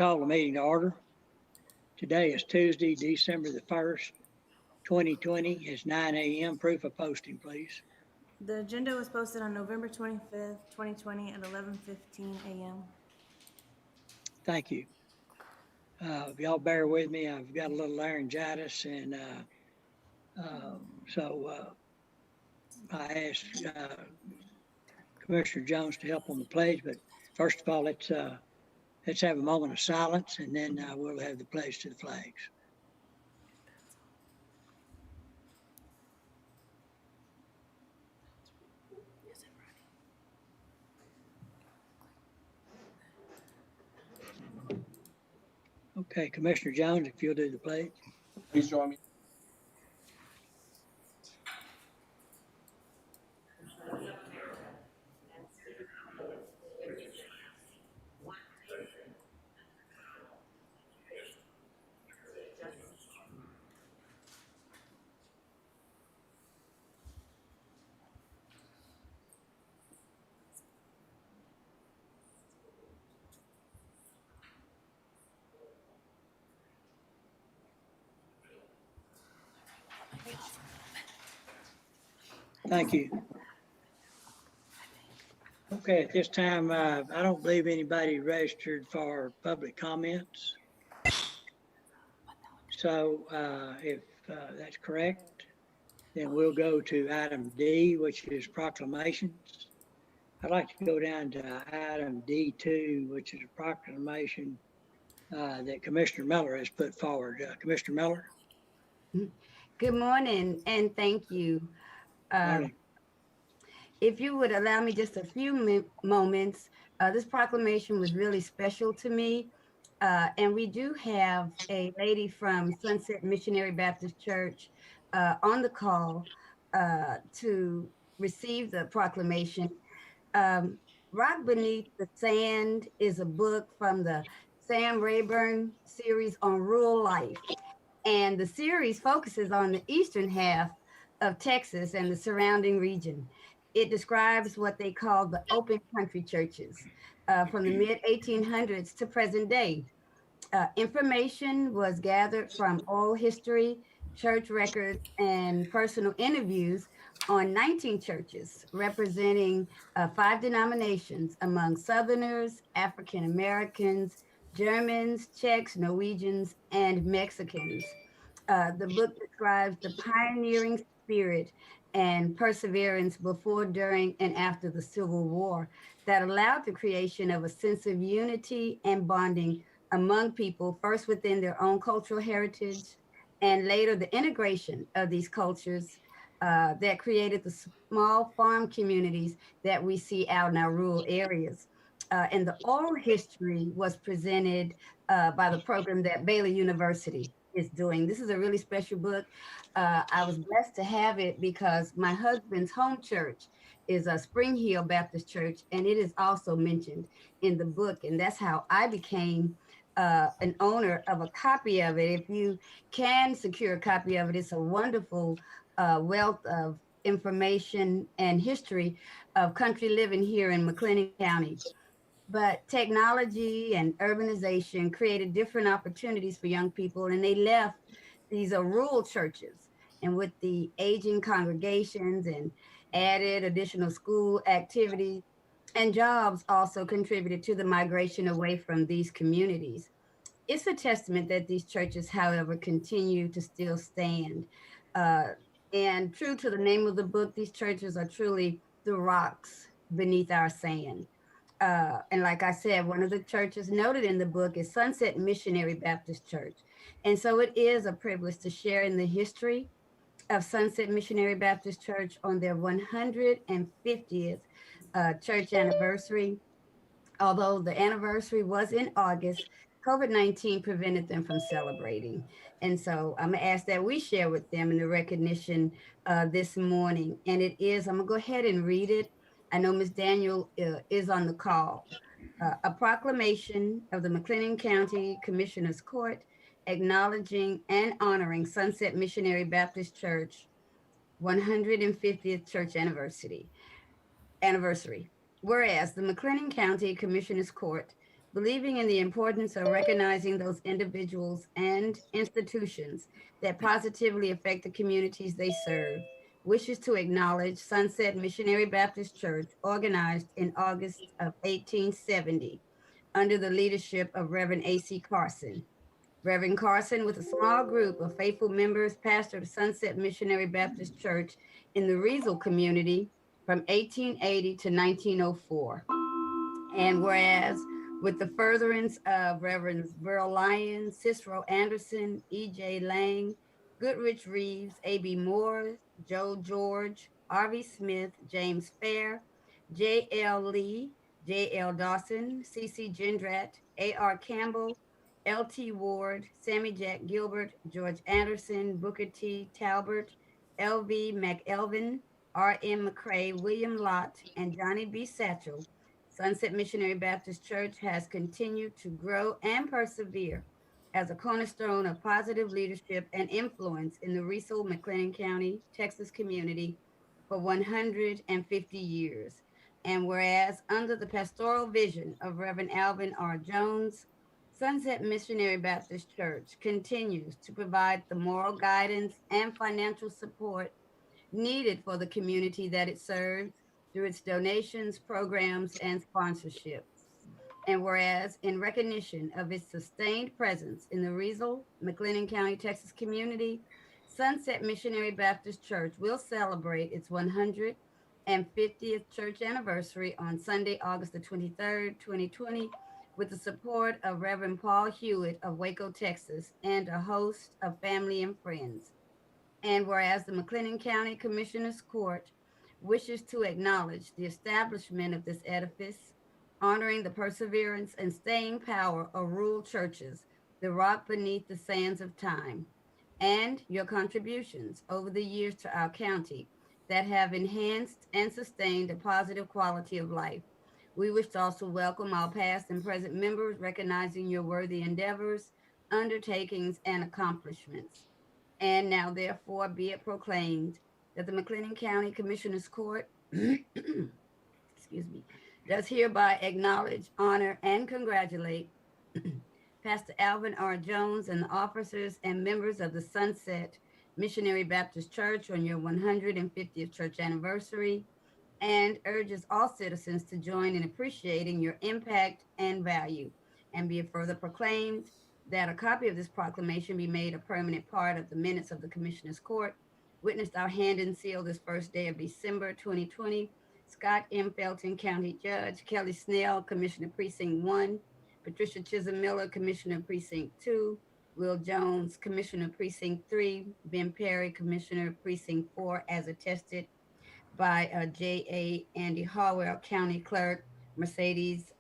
call the meeting to order. Today is Tuesday, December the 1st, 2020. It's 9 a.m. Proof of posting, please. The agenda was posted on November 25th, 2020 at 11:15 a.m. Thank you. If y'all bear with me, I've got a little laryngitis, and so I asked Commissioner Jones to help on the pledge. But first of all, let's have a moment of silence, and then we'll have the pledge to the flags. Okay, Commissioner Jones, if you'll do the pledge. Please join me. Thank you. Okay, at this time, I don't believe anybody registered for public comments. So if that's correct, then we'll go to item D, which is proclamations. I'd like to go down to item D2, which is a proclamation that Commissioner Miller has put forward. Commissioner Miller? Good morning, and thank you. Morning. If you would allow me just a few moments, this proclamation was really special to me. And we do have a lady from Sunset Missionary Baptist Church on the call to receive the proclamation. Rock Beneath the Sand is a book from the Sam Rayburn series on rural life. And the series focuses on the eastern half of Texas and the surrounding region. It describes what they call the open country churches from the mid 1800s to present day. Information was gathered from oral history, church records, and personal interviews on 19 churches representing 5 denominations among Southerners, African Americans, Germans, Czechs, Norwegians, and Mexicans. The book describes the pioneering spirit and perseverance before, during, and after the Civil War that allowed the creation of a sense of unity and bonding among people, first within their own cultural heritage, and later the integration of these cultures that created the small farm communities that we see out in our rural areas. And the oral history was presented by the program that Baylor University is doing. This is a really special book. I was blessed to have it because my husband's home church is a Spring Hill Baptist Church, and it is also mentioned in the book. And that's how I became an owner of a copy of it. If you can secure a copy of it, it's a wonderful wealth of information and history of country living here in McLennan County. But technology and urbanization created different opportunities for young people, and they left these rural churches. And with the aging congregations and added additional school activities and jobs also contributed to the migration away from these communities. It's a testament that these churches, however, continue to still stand. Uh, and true to the name of the book, these churches are truly the rocks beneath our sand. And like I said, one of the churches noted in the book is Sunset Missionary Baptist Church. And so it is a privilege to share in the history of Sunset Missionary Baptist Church on their 150th church anniversary. Although the anniversary was in August, COVID-19 prevented them from celebrating. And so I'm gonna ask that we share with them in the recognition this morning. And it is, I'm gonna go ahead and read it. I know Ms. Daniel is on the call. A proclamation of the McLennan County Commissioner's Court acknowledging and honoring Sunset Missionary Baptist Church 150th church anniversary. Whereas the McLennan County Commissioner's Court believing in the importance of recognizing those individuals and institutions that positively affect the communities they serve, wishes to acknowledge Sunset Missionary Baptist Church, organized in August of 1870 under the leadership of Reverend A.C. Carson. Reverend Carson, with a small group of faithful members, pastored Sunset Missionary Baptist Church in the Riesel community from 1880 to 1904. And whereas, with the furtherance of Reverends Burl Lyons, Cicero Anderson, E.J. Lang, Goodrich Reeves, A.B. Moore, Joe George, R.V. Smith, James Fair, J.L. Lee, J.L. Dawson, C.C. Gendrat, A.R. Campbell, L.T. Ward, Sammy Jack Gilbert, George Anderson, Booker T. Talbert, L.V. McElvin, R.M. McCrae, William Lott, and Johnny B. Satchel, Sunset Missionary Baptist Church has continued to grow and persevere as a cornerstone of positive leadership and influence in the Riesel, McLennan County, Texas community for 150 years. And whereas, under the pastoral vision of Reverend Alvin R. Jones, Sunset Missionary Baptist Church continues to provide the moral guidance and financial support needed for the community that it serves through its donations, programs, and sponsorships. And whereas, in recognition of its sustained presence in the Riesel, McLennan County, Texas community, Sunset Missionary Baptist Church will celebrate its 150th church anniversary on Sunday, August the 23rd, 2020, with the support of Reverend Paul Hewitt of Waco, Texas, and a host of family and friends. And whereas the McLennan County Commissioners Court wishes to acknowledge the establishment of this edifice, honoring the perseverance and staying power of rural churches, the rock beneath the sands of time, and your contributions over the years to our county that have enhanced and sustained a positive quality of life. We wish to also welcome our past and present members, recognizing your worthy endeavors, undertakings, and accomplishments. And now, therefore, be it proclaimed that the McLennan County Commissioners Court, excuse me, does hereby acknowledge, honor, and congratulate Pastor Alvin R. Jones and the officers and members of the Sunset Missionary Baptist Church on your 150th church anniversary, and urges all citizens to join in appreciating your impact and value. And be it further proclaimed that a copy of this proclamation be made a permanent part of the minutes of the Commissioners Court. Witnessed our hand and seal this first day of December 2020. Scott M. Felton, County Judge. Kelly Snell, Commissioner Precinct 1. Patricia Chisholm Miller, Commissioner Precinct 2. Will Jones, Commissioner Precinct 3. Ben Perry, Commissioner Precinct 4, as attested by J.A. Andy Harwell, County Clerk. Mercedes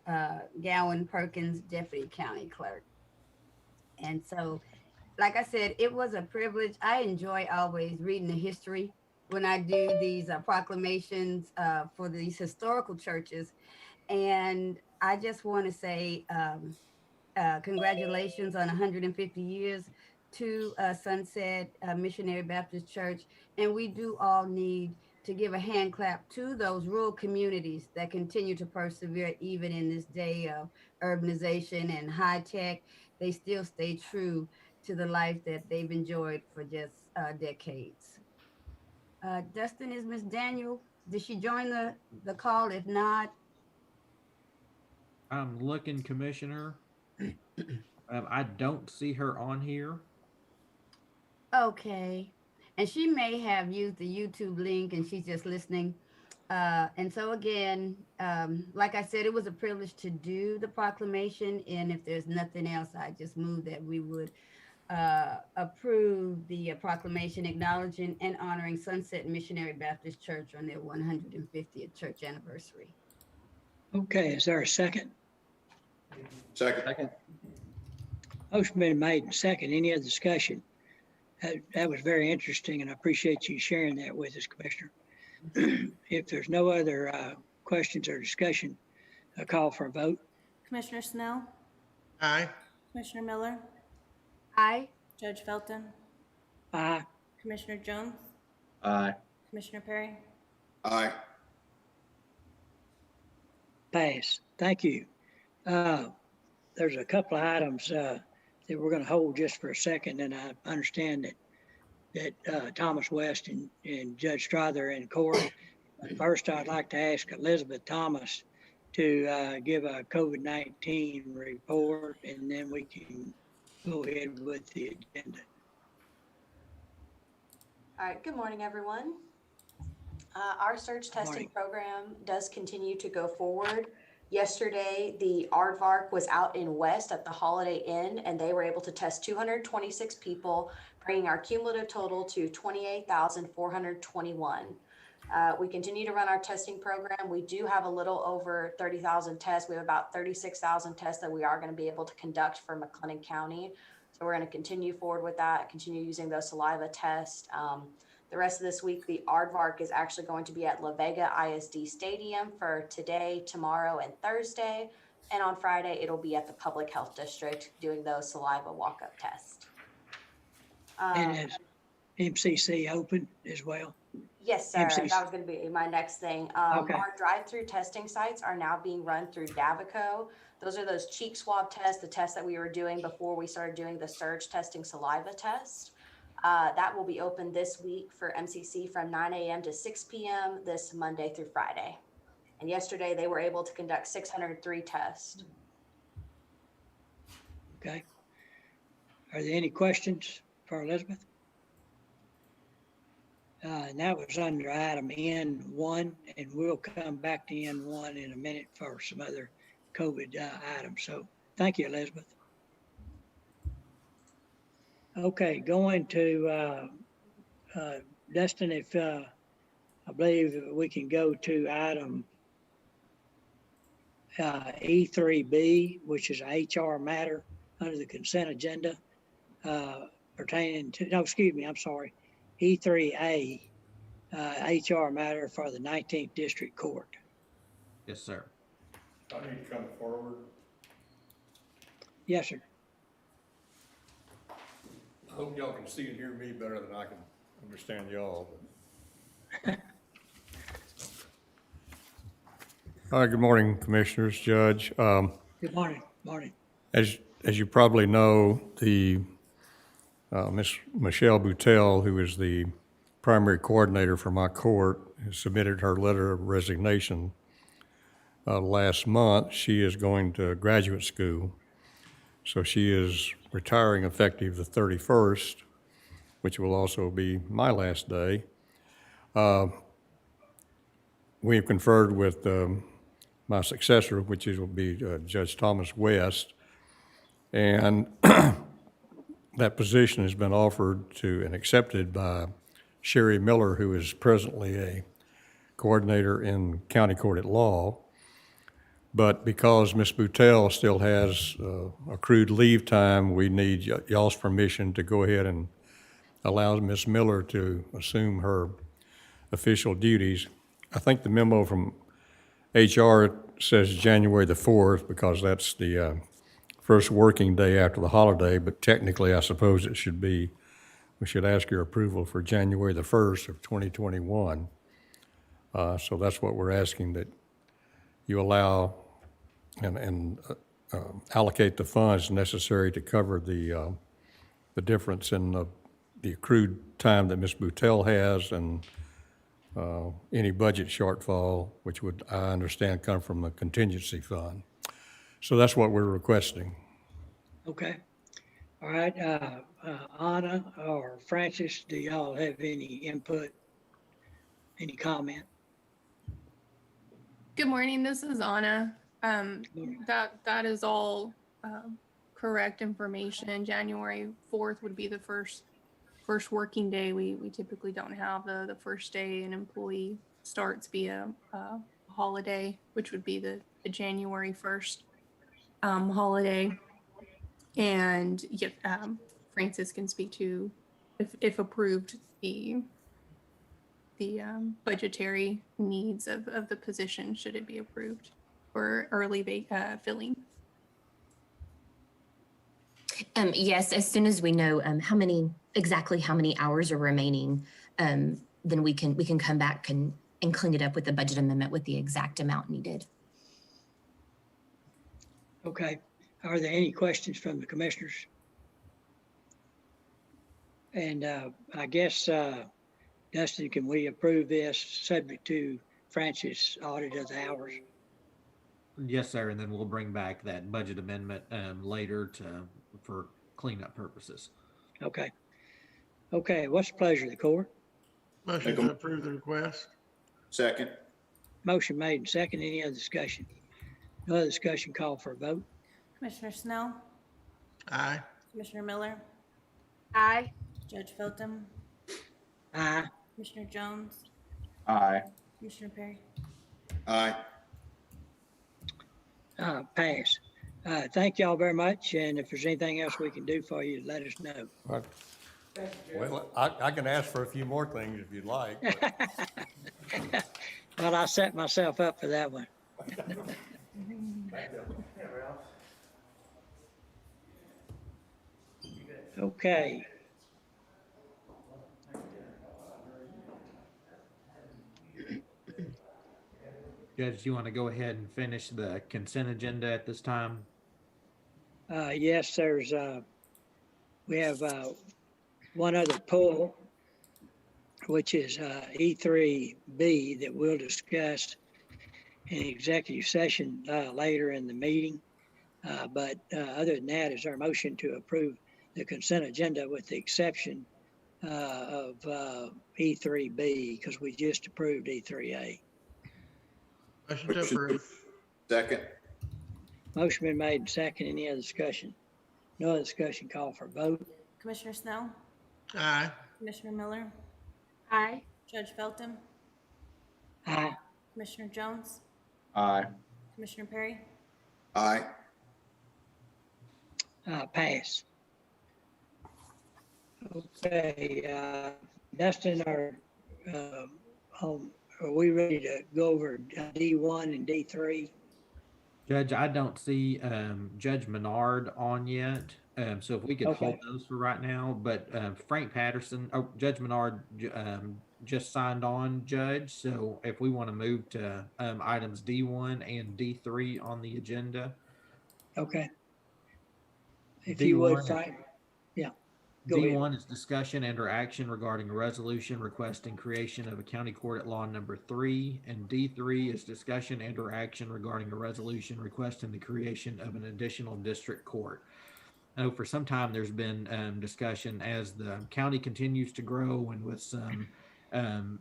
Gowan Perkins, Deputy County Clerk. And so, like I said, it was a privilege. I enjoy always reading the history when I do these proclamations for these historical churches. And I just want to say congratulations on 150 years to Sunset Missionary Baptist Church. And we do all need to give a hand clap to those rural communities that continue to persevere even in this day of urbanization and high tech. They still stay true to the life that they've enjoyed for just decades. Dustin, is Miss Daniel? Did she join the call? If not, I'm looking, Commissioner. I don't see her on here. okay. And she may have used the YouTube link and she's just listening. And so again, like I said, it was a privilege to do the proclamation. And if there's nothing else, I just move that we would approve the proclamation acknowledging and honoring Sunset Missionary Baptist Church on their 150th church anniversary. Okay, is there a second? Second. Motion been made and second. Any other discussion? That was very interesting, and I appreciate you sharing that with us, Commissioner. If there's no other questions or discussion, a call for a vote. Commissioner Snell, Aye. Commissioner Miller, Aye. Judge Felton, Aye. Commissioner Jones, Aye. Commissioner Perry. Aye. Pass. Thank you. there's a couple of items, that we're gonna hold just for a second, and I understand that Thomas West and Judge Strother are in court. First, I'd like to ask Elizabeth Thomas to give a COVID-19 report, and then we can go ahead with the agenda. All right, good morning, everyone. Our surge testing program does continue to go forward. Yesterday, the aardvark was out in West at the Holiday Inn, and they were able to test 226 people, bringing our cumulative total to 28,421. We continue to run our testing program. We do have a little over 30,000 tests. We have about 36,000 tests that we are going to be able to conduct for McLennan County. So we're going to continue forward with that, continue using those saliva tests. The rest of this week, the aardvark is actually going to be at La Vega ISD Stadium for today, tomorrow, and Thursday. And on Friday, it'll be at the Public Health District doing those saliva walk-up tests. And is MCC open as well? Yes, sir. MCC. That was going to be my next thing. Okay. Our drive-through testing sites are now being run through Davico. Those are those cheek swab tests, the tests that we were doing before we started doing the surge testing saliva test. That will be open this week for MCC from 9 a.m. to 6 p.m. this Monday through Friday. And yesterday they were able to conduct 603 tests. Okay. Are there any questions for Elizabeth? And that was under item N1, and we'll come back to N1 in a minute for some other COVID items. So thank you, Elizabeth. Okay, going to Dustin, if I believe we can go to item E3B, which is a HR matter under the consent agenda pertaining to, no, excuse me, I'm sorry, E3A, HR matter for the 19th District Court. Yes, sir. I need to come forward. Yes, sir. I hope y'all can see and hear me better than I can understand y'all. All right, good morning, Commissioners, Judge. Good morning. Morning. As you probably know, the Miss Michelle Boutel, who is the primary coordinator for my court, has submitted her letter of resignation last month. She is going to graduate school. So she is retiring effective the 31st, which will also be my last day. We have conferred with my successor, which will be Judge Thomas West, and that position has been offered to and accepted by Sherry Miller, who is presently a coordinator in County Court at Law. But because Ms. Boutel still has accrued leave time, we need y'all's permission to go ahead and allow Ms. Miller to assume her official duties. I think the memo from HR says January the 4th because that's the first working day after the holiday, but technically I suppose it should be, we should ask your approval for January the 1st of 2021. So that's what we're asking, that you allow and allocate the funds necessary to cover the difference in the accrued time that Ms. Boutel has and any budget shortfall, which would, I understand, come from a contingency fund. So that's what we're requesting. Okay. All right. Anna or Francis, do y'all have any input, any comment? Good morning, this is Anna. That is all correct information. January 4th would be the first working day. We typically don't have the first day an employee starts via holiday, which would be the January 1st holiday. And yet, Francis can speak to, if approved, the budgetary needs of the position should it be approved for early filling. Yes, as soon as we know exactly how many hours are remaining, then we can come back and clean it up with the budget amendment with the exact amount needed. Okay. Are there any questions from the commissioners? And I guess, Dustin, can we approve this subject to Francis' audit of the hours? Yes, sir. And then we'll bring back that budget amendment later for cleanup purposes. Okay. Okay, what's the pleasure of the court? Motion to approve the request. Second. Motion made and second. Any other discussion? No other discussion, call for a vote. Commissioner Snell, Aye. Commissioner Miller, Aye. Judge Feltham, Aye. Commissioner Jones, Aye. Commissioner Perry. Aye. Pass. Thank y'all very much, and if there's anything else we can do for you, let us know. Right. Well, I can ask for a few more things if you'd like. but- Well, I set myself up for that one. Okay. Judge, do you want to go ahead and finish the consent agenda at this time? Yes, we have one other pull, which is E3B that we'll discuss in executive session later in the meeting. But other than that, is our motion to approve the consent agenda with the exception of E3B, because we just approved E3A. Motion to approve. Second. Motion been made and second. Any other discussion? No other discussion, call for a vote. Commissioner Snell, Aye. Commissioner Miller, Aye. Judge Feltham, Aye. Commissioner Jones, Aye. Commissioner Perry. Aye. Pass. Okay, Dustin, are we ready to go over D1 and D3? Judge, I don't see Judge Menard on yet. So if we could hold Okay. those for right now, but Frank Patterson, Judge Menard just signed on, Judge. So if we want to move to items D1 and D3 on the agenda. Okay. If you would, D1 Frank. Yeah. Go ahead. D1 is discussion and or action regarding a resolution requesting creation of a county court at law number 3. And D3 is discussion and or action regarding a resolution requesting the creation of an additional district court. I know for some time there's been discussion as the county continues to grow and with some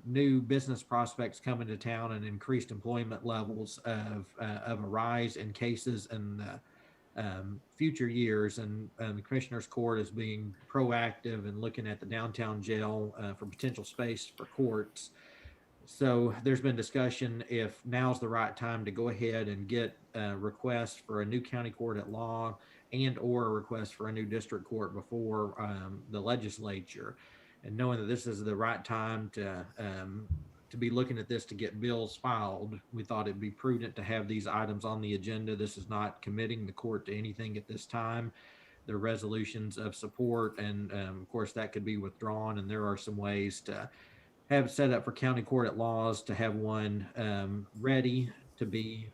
new business prospects coming to town and increased employment levels of a rise in cases in the future years, and the Commissioner's Court is being proactive and looking at the downtown jail for potential space for courts. So there's been discussion if now's the right time to go ahead and get a request for a new county court at law and or a request for a new district court before the legislature. And knowing that this is the right time to be looking at this to get bills filed, we thought it'd be prudent to have these items on the agenda. This is not committing the court to anything at this time. They're resolutions of support, and of course that could be withdrawn, and there are some ways to have set up for county court at laws to have one ready to be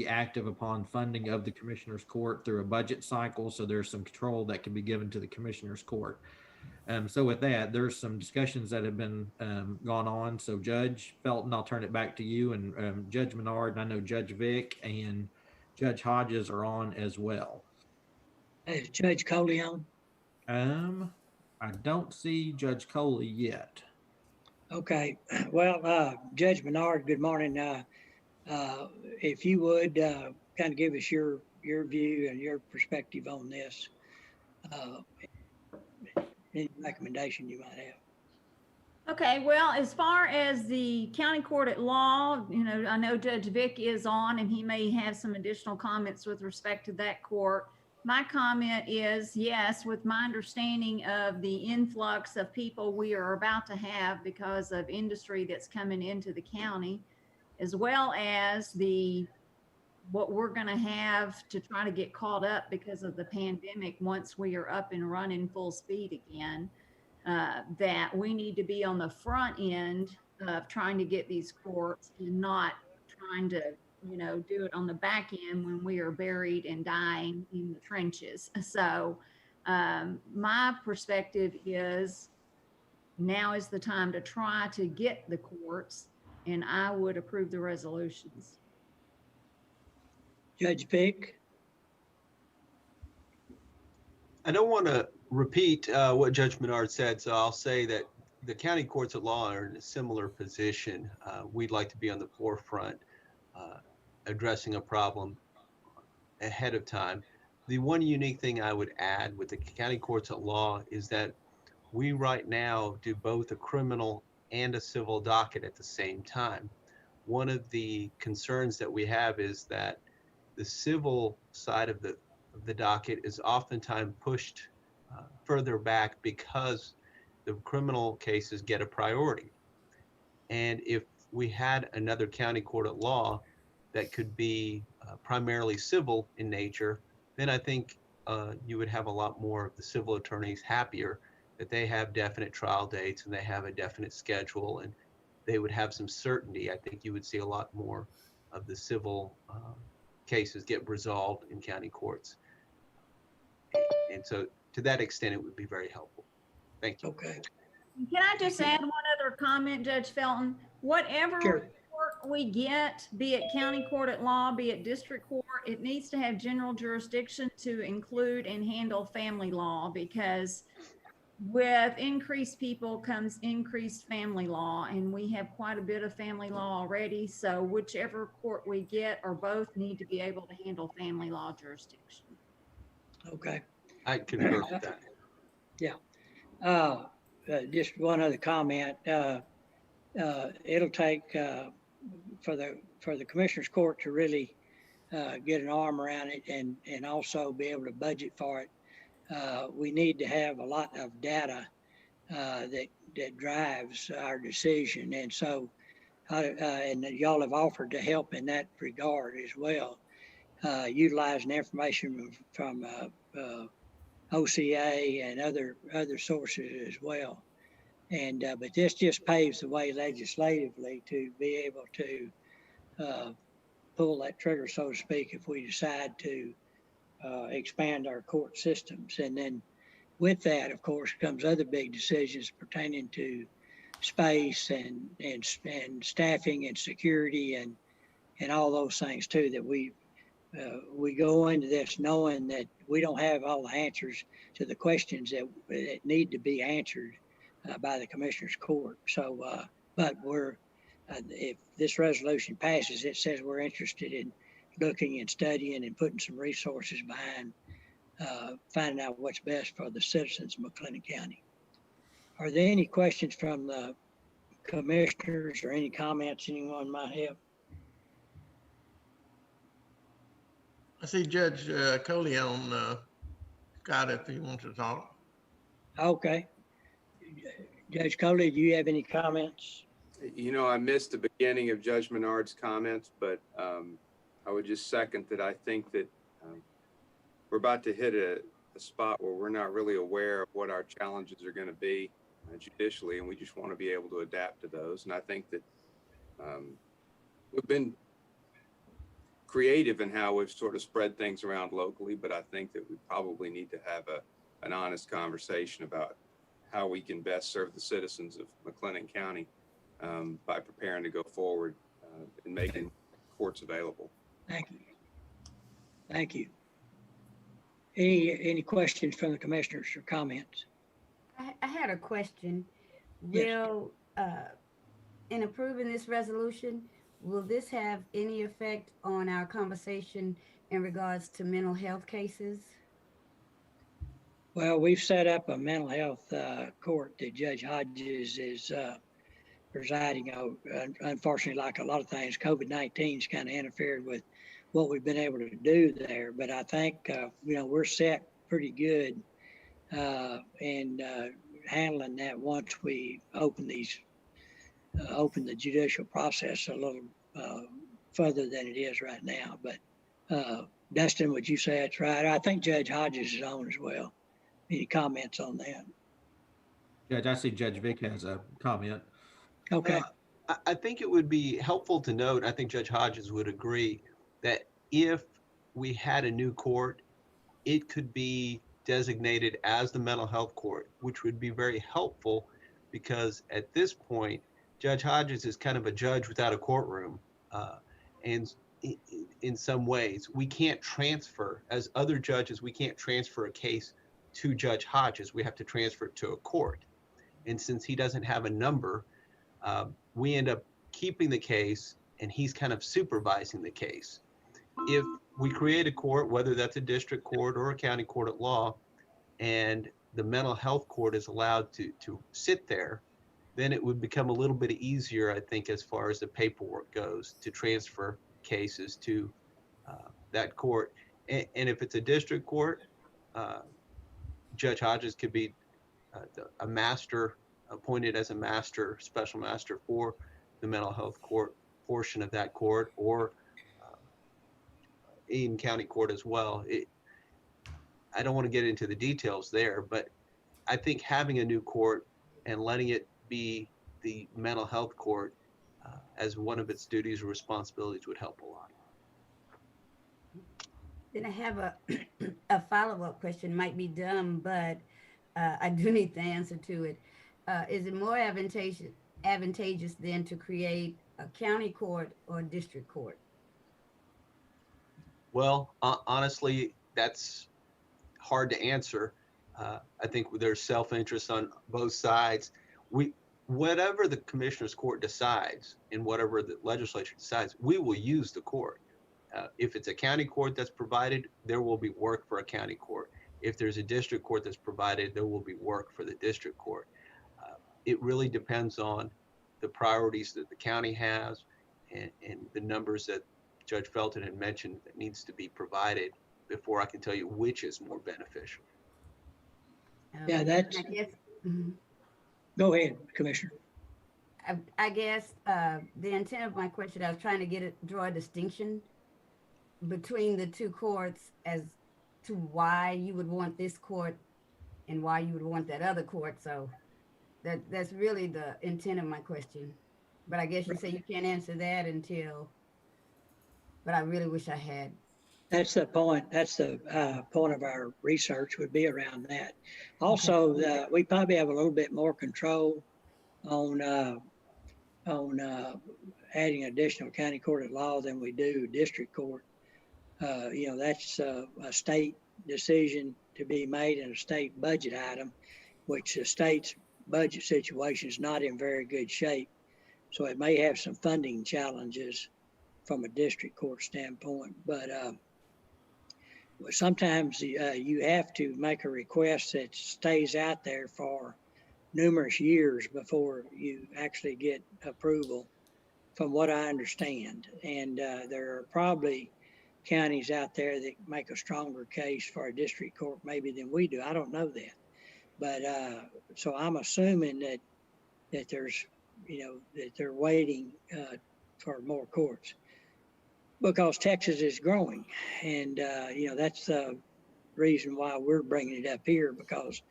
active upon funding of the Commissioner's Court through a budget cycle. So there's some control that can be given to the Commissioner's Court. So with that, there's some discussions that have been gone on. So Judge Felton, I'll turn it back to you, and Judge Menard, and I know Judge Vick and Judge Hodges are on as well. Is Judge Coley on? I don't see Judge Coley yet. Okay, well, Judge Menard, good morning. If you would kind of give us your view and your perspective on this, any recommendation you might have. Okay, well, as far as the county court at law, I know Judge Vick is on and he may have some additional comments with respect to that court. My comment is, yes, with my understanding of the influx of people we are about to have because of industry that's coming into the county, as well as what we're going to have to try to get caught up because of the pandemic once we are up and running full speed again, that we need to be on the front end of trying to get these courts and not trying to do it on the back end when we are buried and dying in the trenches. So my perspective is now is the time to try to get the courts, and I would approve the resolutions. Judge Pick? I don't want to repeat what Judge Menard said, so I'll say that the county courts of law are in a similar position. We'd like to be on the forefront addressing a problem ahead of time. The one unique thing I would add with the county courts of law is that we right now do both a criminal and a civil docket at the same time. One of the concerns that we have is that the civil side of the docket is oftentimes pushed further back because the criminal cases get a priority. And if we had another county court of law that could be primarily civil in nature, then I think you would have a lot more of the civil attorneys happier that they have definite trial dates and they have a definite schedule and they would have some certainty. I think you would see a lot more of the civil cases get resolved in county courts. And so to that extent, it would be very helpful. Thank you. Okay. Can I just add one other comment, Judge Felton? Whatever Sure. court we get, be it county court at law, be it district court, it needs to have general jurisdiction to include and handle family law, because with increased people comes increased family law, and we have quite a bit of family law already. So whichever court we get or both need to be able to handle family law jurisdiction. Okay. I concur with that. Yeah. Just one other comment. It'll take for the Commissioners Court to really get an arm around it and also be able to budget for it. We need to have a lot of data that drives our decision, and so and y'all have offered to help in that regard as well, utilizing information from OCA and other sources as well. And but this just paves the way legislatively to be able to pull that trigger, so to speak, if we decide to expand our court systems. And then with that, of course, comes other big decisions pertaining to space and staffing and security and all those things too, that we go into this knowing that we don't have all the answers to the questions that need to be answered by the Commissioners Court. So, but if this resolution passes, it says we're interested in looking and studying and putting some resources behind finding out what's best for the citizens of McLennan County. Are there any questions from the commissioners or any comments anyone might have? I see Judge Coleon got it if he wants to talk. Okay. Judge Coley, do you have any comments? You know, I missed the beginning of Judge Menard's comments, but I would just second that. I think that we're about to hit a spot where we're not really aware of what our challenges are going to be judicially, and we just want to be able to adapt to those. And I think that we've been creative in how we've sort of spread things around locally, but I think that we probably need to have an honest conversation about how we can best serve the citizens of McLennan County by preparing to go forward and making courts available. Thank you. Thank you. Any questions from the commissioners or comments? I had a question. Yes. Will, in approving this resolution, will this have any effect on our conversation in regards to mental health cases? Well, we've set up a mental health court that Judge Hodges is presiding over. Unfortunately, like a lot of things, COVID-19's kind of interfered with what we've been able to do there. But I think, we're set pretty good in handling that once we open the judicial process a little further than it is right now. But Dustin, would you say that's right? I think Judge Hodges is on as well. Any comments on that? Judge, I see Judge Vick has a comment. Okay. I think it would be helpful to note, I think Judge Hodges would agree, that if we had a new court, it could be designated as the mental health court, which would be very helpful because at this point, Judge Hodges is kind of a judge without a courtroom. And in some ways, we can't transfer, as other judges, we can't transfer a case to Judge Hodges. We have to transfer it to a court. And since he doesn't have a number, we end up keeping the case and he's kind of supervising the case. If we create a court, whether that's a district court or a county court at law, and the mental health court is allowed to sit there, then it would become a little bit easier, I think, as far as the paperwork goes to transfer cases to that court. And if it's a district court, Judge Hodges could be a master, appointed as a master, special master for the mental health court portion of that court, or Eaton County Court as well. I don't want to get into the details there, but I think having a new court and letting it be the mental health court as one of its duties or responsibilities would help a lot. Then I have a follow-up question, might be dumb, but I do need the answer to it. Is it more advantageous then to create a county court or a district court? Well, honestly, that's hard to answer. I think there's self-interest on both sides. Whatever the commissioner's court decides and whatever the legislature decides, we will use the court. If it's a county court that's provided, there will be work for a county court. If there's a district court that's provided, there will be work for the district court. It really depends on the priorities that the county has and the numbers that Judge Felton had mentioned that needs to be provided before I can tell you which is more beneficial. Yeah, that's, I guess, go ahead, Commissioner. I guess the intent of my question, I was trying to draw a distinction between the two courts as to why you would want this court and why you would want that other court. So that's really the intent of my question. But I guess you say you can't answer that until, but I really wish I had. That's the point. That's the point of our research would be around that. Also, we probably have a little bit more control on adding additional county court at law than we do district court. That's a state decision to be made in a state budget item, which the state's budget situation is not in very good shape. So it may have some funding challenges from a district court standpoint, but sometimes you have to make a request that stays out there for numerous years before you actually get approval, from what I understand. And there are probably counties out there that make a stronger case for a district court maybe than we do. I don't know that. But so I'm assuming that there's, that they're waiting for more courts because Texas is growing. And, that's the reason why we're bringing it up here, because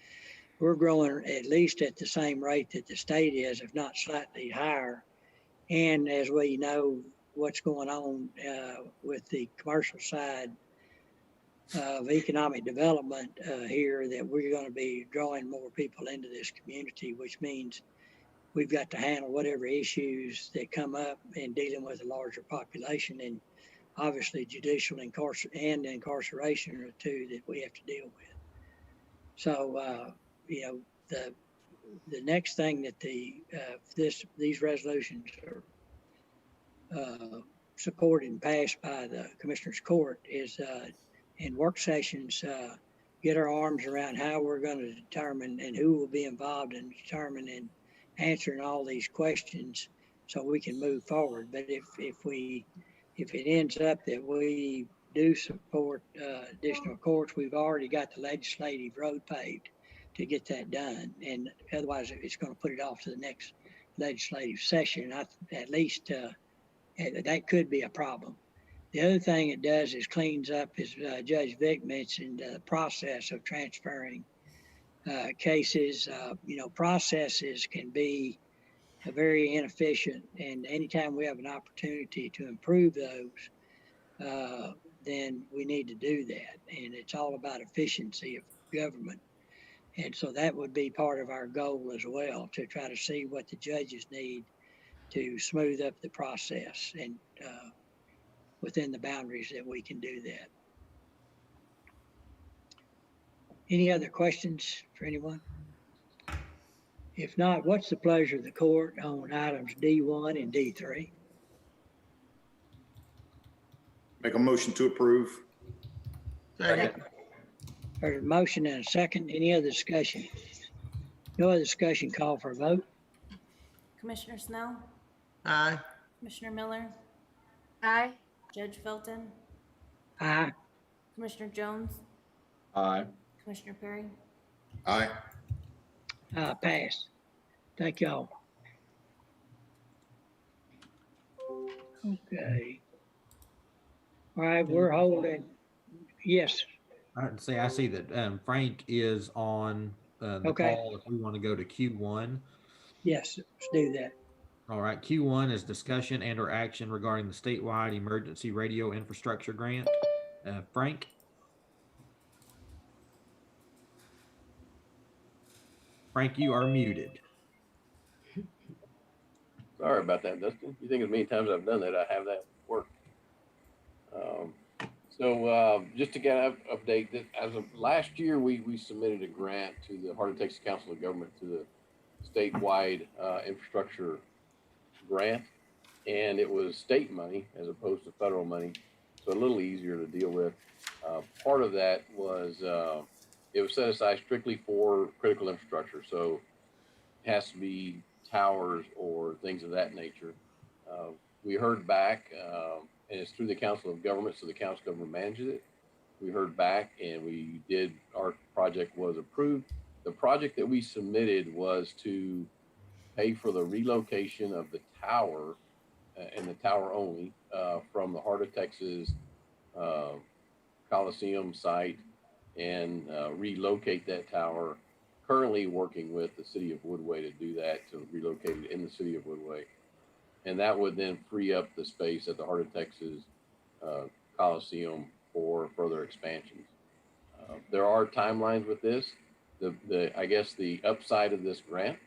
we're growing at least at the same rate that the state is, if not slightly higher. And as we know, what's going on with the commercial side of economic development here, that we're going to be drawing more people into this community, which means we've got to handle whatever issues that come up in dealing with a larger population. And obviously judicial incarceration are the two that we have to deal with. So, the next thing that these resolutions are supported and passed by the Commissioner's Court is in work sessions, get our arms around how we're going to determine and who will be involved in determining and answering all these questions so we can move forward. But if it ends up that we do support additional courts, we've already got the legislative road paved to get that done. And otherwise it's going to put it off to the next legislative session. At least that could be a problem. The other thing it does is cleans up, as Judge Vick mentioned, the process of transferring cases. Processes can be very inefficient. And anytime we have an opportunity to improve those, then we need to do that. And it's all about efficiency of government. And so that would be part of our goal as well, to try to see what the judges need to smooth up the process and within the boundaries that we can do that. Any other questions for anyone? If not, what's the pleasure of the court on items D1 and D3? Make a motion to approve. Second. There's a motion and a second. Any other discussion? No other discussion, call for a vote. Commissioner Snell, Aye. Commissioner Miller, Aye. Judge Felton, Aye. Commissioner Jones, Aye. Commissioner Perry. Aye. Pass. Thank y'all. Okay. All right, we're holding, yes, I'd say I see that Frank is on the Okay. call if we want to go to Q1. yes, let's do that. All right, Q1 is discussion and or action regarding the statewide emergency radio infrastructure grant. Frank? Frank, you are muted. Sorry about that, Dustin. You think as many times I've done that, I have that work. Just to get an update, that as of last year, we submitted a grant to the Heart of Texas Council of Government to the statewide infrastructure grant, and it was state money as opposed to federal money, so a little easier to deal with. Part of that was it was set aside strictly for critical infrastructure, so it has to be towers or things of that nature. We heard back, and it's through the Council of Government, so the Council of Government manages it. We heard back, and our project was approved. The project that we submitted was to pay for the relocation of the tower and the tower only from the Heart of Texas Coliseum site and relocate that tower. Currently working with the city of Woodway to do that, to relocate it in the city of Woodway. And that would then free up the space at the Heart of Texas Coliseum for further expansions. There are timelines with this. I guess the upside of this grant,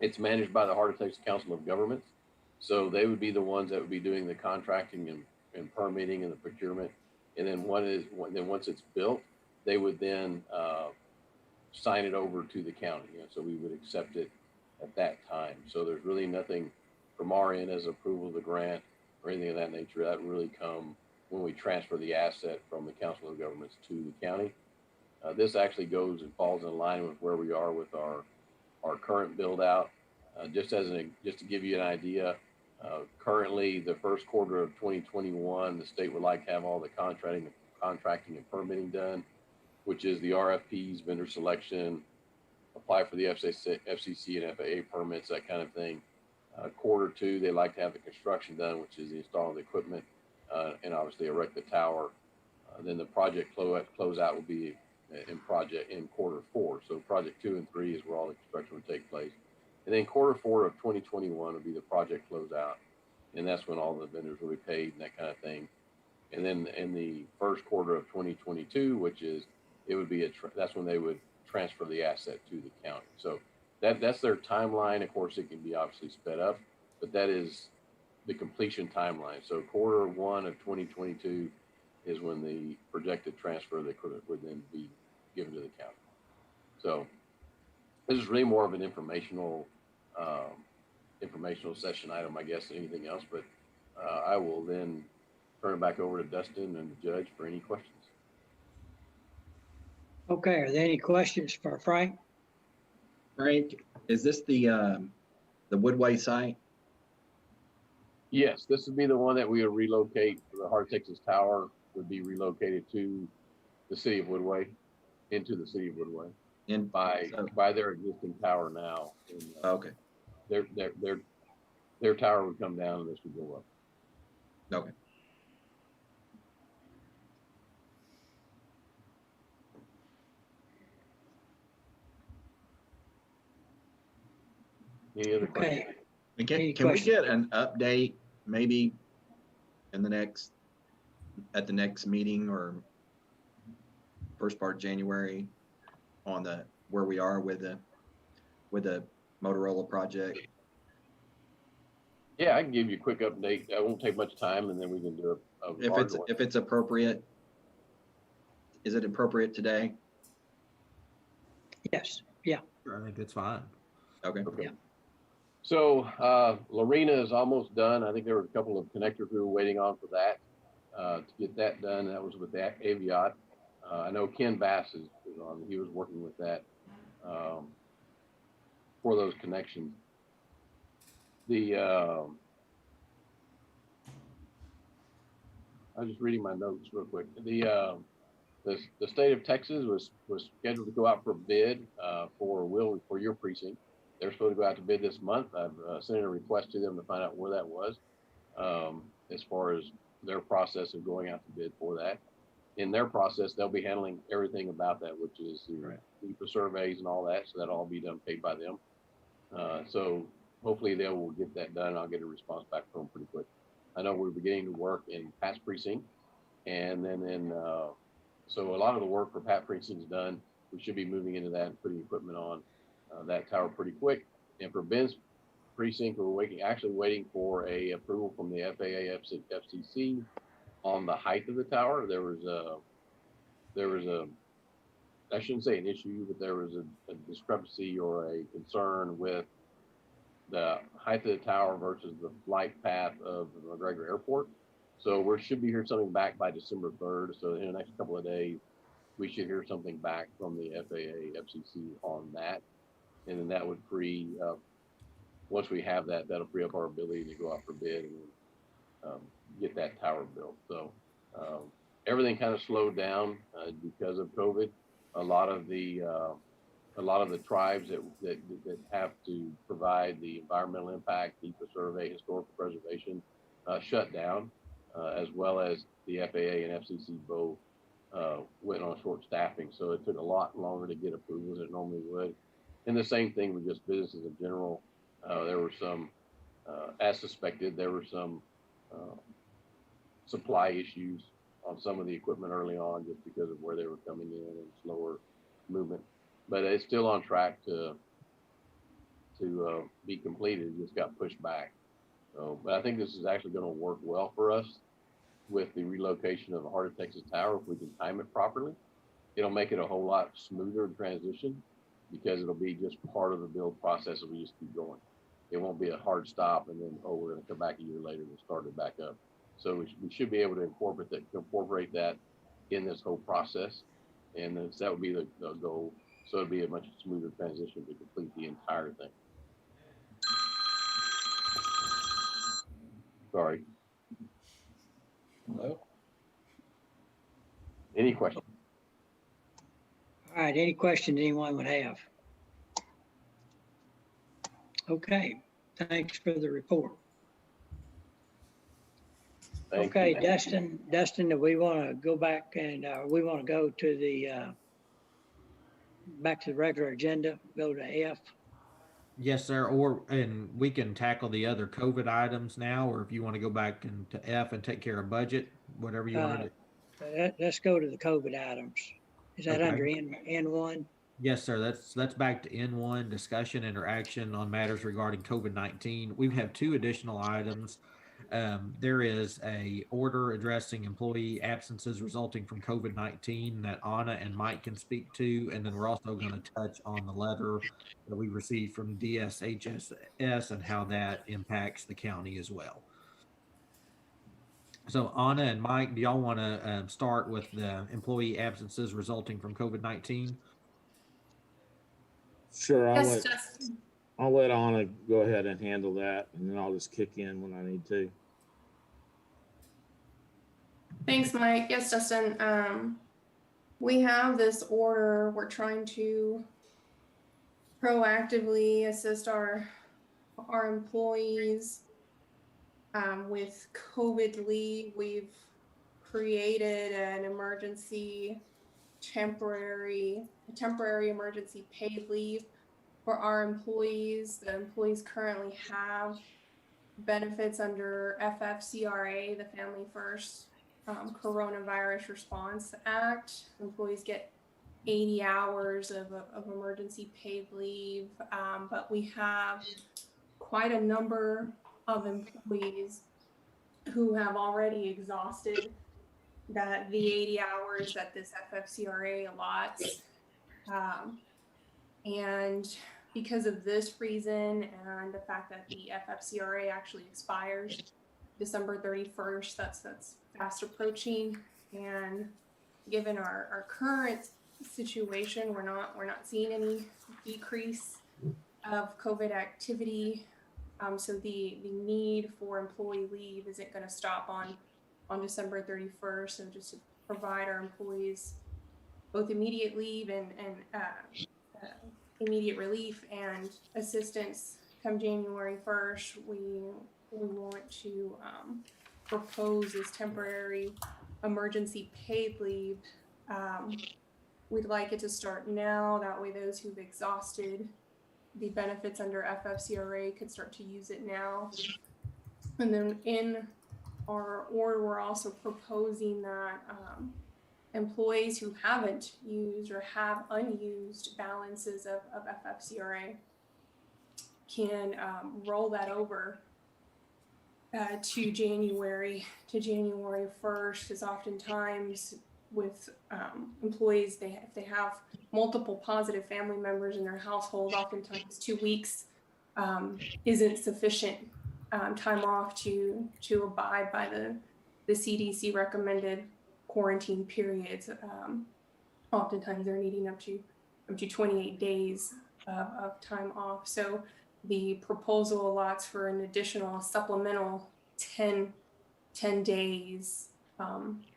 it's managed by the Heart of Texas Council of Governments. So they would be the ones that would be doing the contracting and permitting and the procurement. And then once it's built, they would then sign it over to the county. So we would accept it at that time. So there's really nothing from our end as approval of the grant or anything of that nature. That would really come when we transfer the asset from the Council of Governments to the county. This actually goes and falls in line with where we are with our current build out. Just to give you an idea, currently the first quarter of 2021, the state would like to have all the contracting and permitting done, which is the RFPs, vendor selection, apply for the FCC and FAA permits, that kind of thing. Quarter two, they like to have the construction done, which is the installing the equipment and obviously erect the tower. Then the project closeout will be in quarter four. So project 2 and 3 is where all the construction would take place. And then quarter 4 of 2021 will be the project closeout. And that's when all the vendors will be paid and that kind of thing. And then in the first quarter of 2022, that's when they would transfer the asset to the county. So that's their timeline. Of course, it can be obviously sped up, but that is the completion timeline. So quarter 1 of 2022 is when the projected transfer of the equipment would then be given to the county. So this is really more of an informational session item, I guess, than anything else. But I will then turn it back over to Dustin and the judge for any questions. Okay, are there any questions for Frank? Frank, is this the Woodway site? Yes, this would be the one that we would relocate. The Heart of Texas Tower would be relocated to the city of Woodway, into the city of Woodway, and by their existing tower now. And, okay. Their tower would come down and this would go up. Okay. Any other questions? Okay, And Any can we questions? get an update maybe in at the next meeting or first part of January on where we are with the Motorola project? Yeah, I can give you a quick update. That won't take much time, and then we can do a larger one. If it's appropriate, is it appropriate today? yes, yeah. I think that's fine. Okay. Yeah. So Lorena is almost done. I think there were a couple of connectors we were waiting on for that. To get that done, that was with the Aviat. I know Ken Bass is on. He was working with that for those connections. I was just reading my notes real quick. The state of Texas was scheduled to go out for bid for your precinct. They're supposed to go out to bid this month. I've sent a request to them to find out where that was, as far as their process of going out to bid for that. In their process, they'll be handling everything about that, which is the surveys and all that. So that'll all be done, paid by them. So hopefully they will get that done. I'll get a response back from them pretty quick. I know we're beginning to work in Pat's precinct, and then so a lot of the work for Pat precinct is done. We should be moving into that and putting equipment on that tower pretty quick. And for Ben's precinct, we're waiting for a approval from the FAA FCC on the height of the tower. There was a I shouldn't say an issue, but there was a discrepancy or a concern with the height of the tower versus the flight path of the McGregor Airport. So we should be hearing something back by December 3rd. So in the next couple of days, we should hear something back from the FAA FCC on that. And then that would free up, once we have that, that'll free up our ability to go out for bid and get that tower built. So everything kind of slowed down because of COVID. A lot of the tribes that have to provide the environmental impact, NEPA survey, historical preservation, shut down, as well as the FAA and FCC both went on short staffing. So it took a lot longer to get approvals than it normally would. And the same thing with just businesses in general. There were some, as suspected, there were some supply issues on some of the equipment early on just because of where they were coming in and slower movement. But it's still on track to be completed. It just got pushed back. So, but I think this is actually going to work well for us with the relocation of the Heart of Texas Tower. If we can time it properly, it'll make it a whole lot smoother transition because it'll be just part of the build process and we just keep going. It won't be a hard stop and then, oh, we're going to come back a year later and start it back up. So we should be able to incorporate that in this whole process. And that would be the goal. So it'd be a much smoother transition to complete the entire thing. Sorry. Hello? Any questions? All right, any questions anyone would have? Okay, thanks for the report. Thank Okay, you. Dustin, do we want to go back and we want to go to the back to the regular agenda, go to F? Yes, sir. And we can tackle the other COVID items now, or if you want to go back to F and take care of budget, whatever you want to do. Let's go to the COVID items. Is that Okay. under N1? Yes, sir. That's back to N1, discussion and action on matters regarding COVID-19. We have two additional items. There is a order addressing employee absences resulting from COVID-19 that Anna and Mike can speak to. And then we're also going to touch on the letter that we received from DSHS and how that impacts the county as well. So Anna and Mike, do y'all want to start with the employee absences resulting from COVID-19? Sure, Yes, Justin. I'll let Anna go ahead and handle that, and then I'll just kick in when I need to. Thanks, Mike. Yes, Justin. We have this order. We're trying to proactively assist our employees with COVID leave. We've created an temporary emergency paid leave for our employees, the employees currently have benefits under FFCRA, the Family First Coronavirus Response Act. Employees get 80 hours of emergency paid leave, but we have quite a number of employees who have already exhausted the 80 hours that this FFCRA allots. And because of this reason and the fact that the FFCRA actually expires December 31st, that's fast approaching. And given our current situation, we're not seeing any decrease of COVID activity. So the need for employee leave isn't going to stop on December 31st. So just to provide our employees both immediate leave and immediate relief and assistance come January 1st, we want to propose this temporary emergency paid leave. We'd like it to start now. That way those who've exhausted the benefits under FFCRA could start to use it now. And then in our order, we're also proposing that employees who haven't used or have unused balances of FFCRA can roll that over to January 1st, because oftentimes with employees, if they have multiple positive family members in their household, oftentimes 2 weeks isn't sufficient time off to abide by the CDC recommended quarantine periods. Oftentimes they're needing up to 28 days of time off. So the proposal allots for an additional supplemental 10 days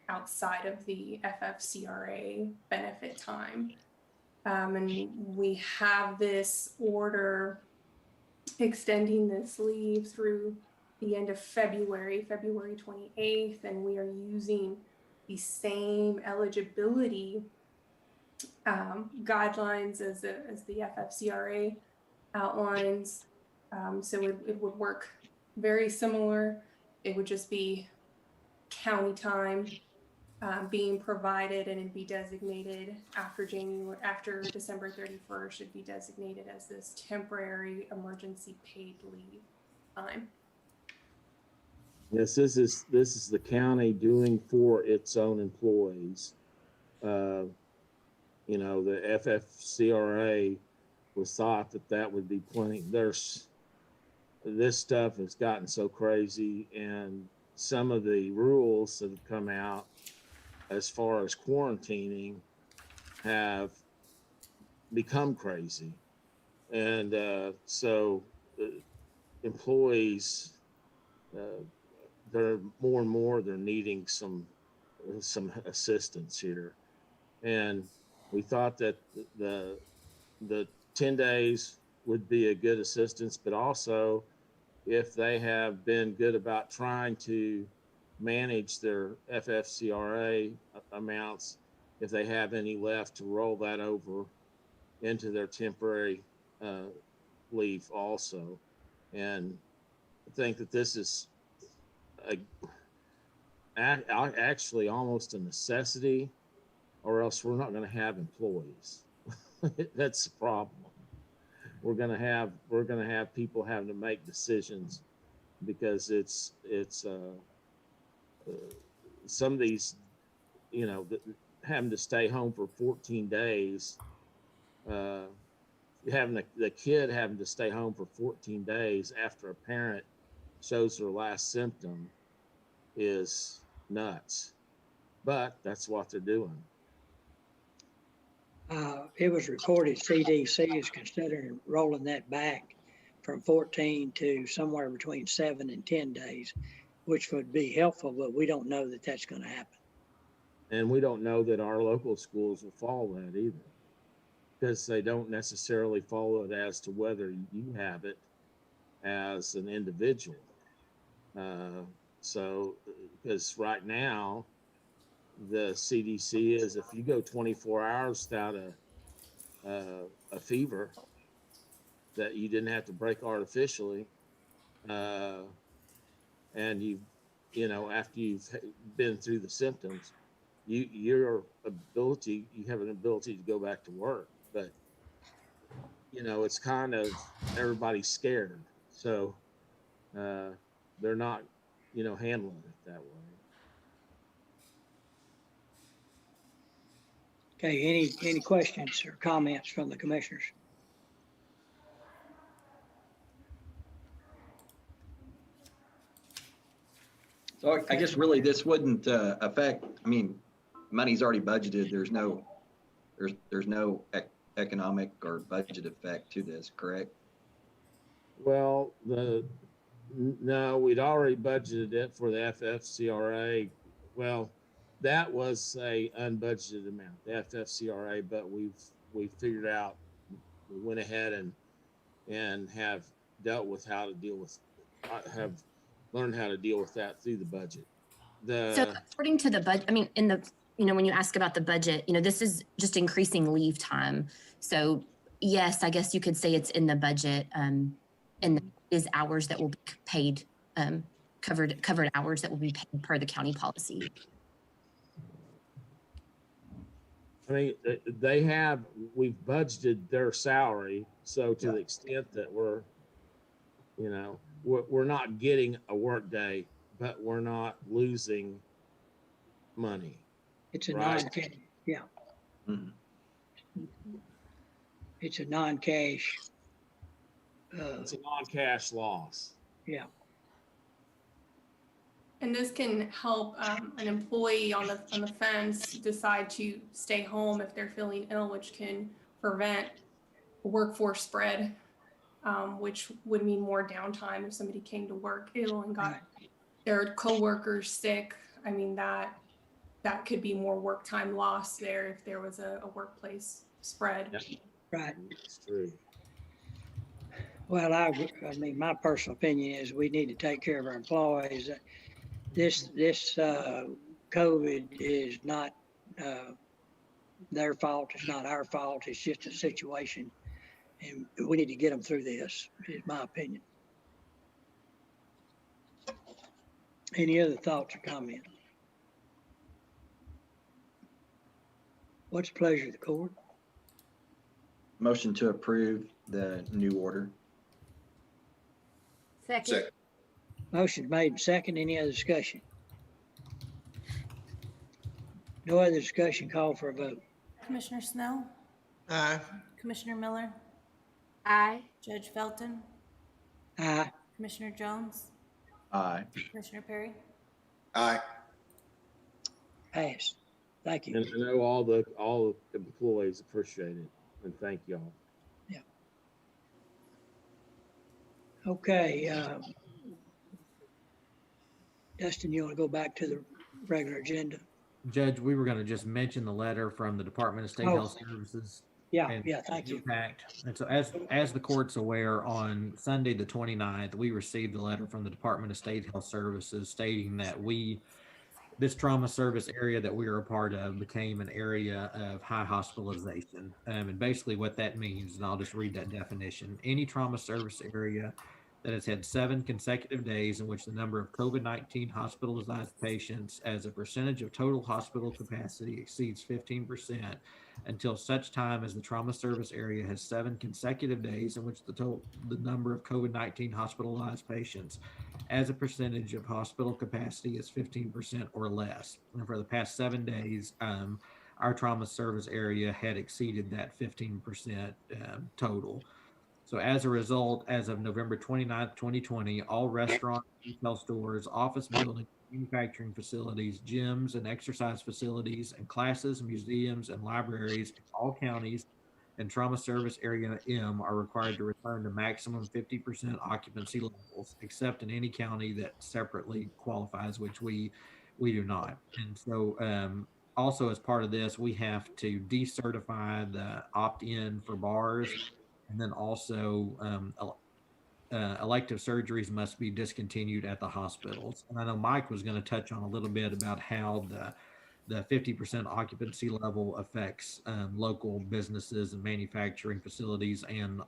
outside of the FFCRA benefit time. And we have this order extending this leave through the end of February 28th, and we are using the same eligibility guidelines as the FFCRA outlines. So it would work very similar. It would just be county time being provided, and it'd be designated after December 31st, it'd be designated as this temporary emergency paid leave time. Yes, this is the county doing for its own employees. You know, the FFCRA was thought that would be plenty. This stuff has gotten so crazy, and some of the rules that have come out as far as quarantining have become crazy. And so employees, they're more and more, they're needing some assistance here. And we thought that the 10 days would be a good assistance, but also if they have been good about trying to manage their FFCRA amounts, if they have any left, to roll that over into their temporary leave also. And I think that this is actually almost a necessity, or else we're not going to have employees. That's the problem. We're going to have people having to make decisions, because it's some of these, you know, having to stay home for 14 days, having the kid having to stay home for 14 days after a parent shows their last symptom is nuts, but that's what they're doing. It was reported CDC is considering rolling that back from 14 to somewhere between 7 and 10 days, which would be helpful, but we don't know that that's going to happen. And we don't know that our local schools will follow that either, because they don't necessarily follow it as to whether you have it as an individual. So, because right now, the CDC is if you go 24 hours without a fever, that you didn't have to break artificially. And you know, after you've been through the symptoms, you have an ability to go back to work. But, you know, it's kind of, everybody's scared. So they're not, you know, handling it that way. Okay, any questions or comments from the commissioners? So I guess really this wouldn't affect, I mean, money's already budgeted. There's no economic or budget effect to this, correct? Well, no, we'd already budgeted it for the FFCRA. Well, that was a unbudgeted amount, the FFCRA, but we figured out, we went ahead and have dealt with how to deal with, have learned how to deal with that through the budget. So according to the budget, I mean, in the, you know, when you ask about the budget, you know, this is just increasing leave time. So yes, I guess you could say it's in the budget, and is hours that will be paid, covered hours that will be paid per the county policy. I mean, we've budgeted their salary. So to the extent that we're, you know, we're not getting a work day, but we're not losing money. It's a right? non-cash, yeah. Mhm. It's a non-cash. It's a non-cash loss. Yeah. And this can help an employee on the fence decide to stay home if they're feeling ill, which can prevent workforce spread, which would mean more downtime if somebody came to work ill and got their coworkers sick. I mean, that could be more work time lost there if there was a workplace spread. Yep. Right. That's true. Well, I mean, my personal opinion is we need to take care of our employees. This COVID is not their fault. It's not our fault. It's just a situation, and we need to get them through this. Is my opinion. Any other thoughts or comments? What's the pleasure of the court? Motion to approve the new order. Second. Motion made and second. Any other discussion? No other discussion. Call for a vote. Commissioner Snell, Aye. Commissioner Miller, Aye. Judge Felton, Aye. Commissioner Jones, Aye. Commissioner Perry. Aye. Pass. Thank you. And I know all the employees appreciate it, and thank y'all. Okay. Dustin, you want to go back to the regular agenda? Judge, we were going to just mention the letter from the Department of State Oh. Health Services. Yeah, and yeah, thank you. impact. And so as the court's aware, on Sunday, the 29th, we received a letter from the Department of State Health Services stating that this trauma service area that we are a part of became an area of high hospitalization. And basically what that means, and I'll just read that definition: any trauma service area that has had 7 consecutive days in which the number of COVID-19 hospitalized patients as a percentage of total hospital capacity exceeds 15%, until such time as the trauma service area has 7 consecutive days in which the number of COVID-19 hospitalized patients as a percentage of hospital capacity is 15% or less. And for the past 7 days, our trauma service area had exceeded that 15% total. So as a result, as of November 29th, 2020, all restaurants, retail stores, office buildings, manufacturing facilities, gyms and exercise facilities, and classes, museums, and libraries in all counties and trauma service area M are required to return to maximum 50% occupancy levels, except in any county that separately qualifies, which we do not. And so also as part of this, we have to decertify the opt-in for bars. And then also elective surgeries must be discontinued at the hospitals. And I know Mike was going to touch on a little bit about how the 50% occupancy level affects local businesses and manufacturing facilities and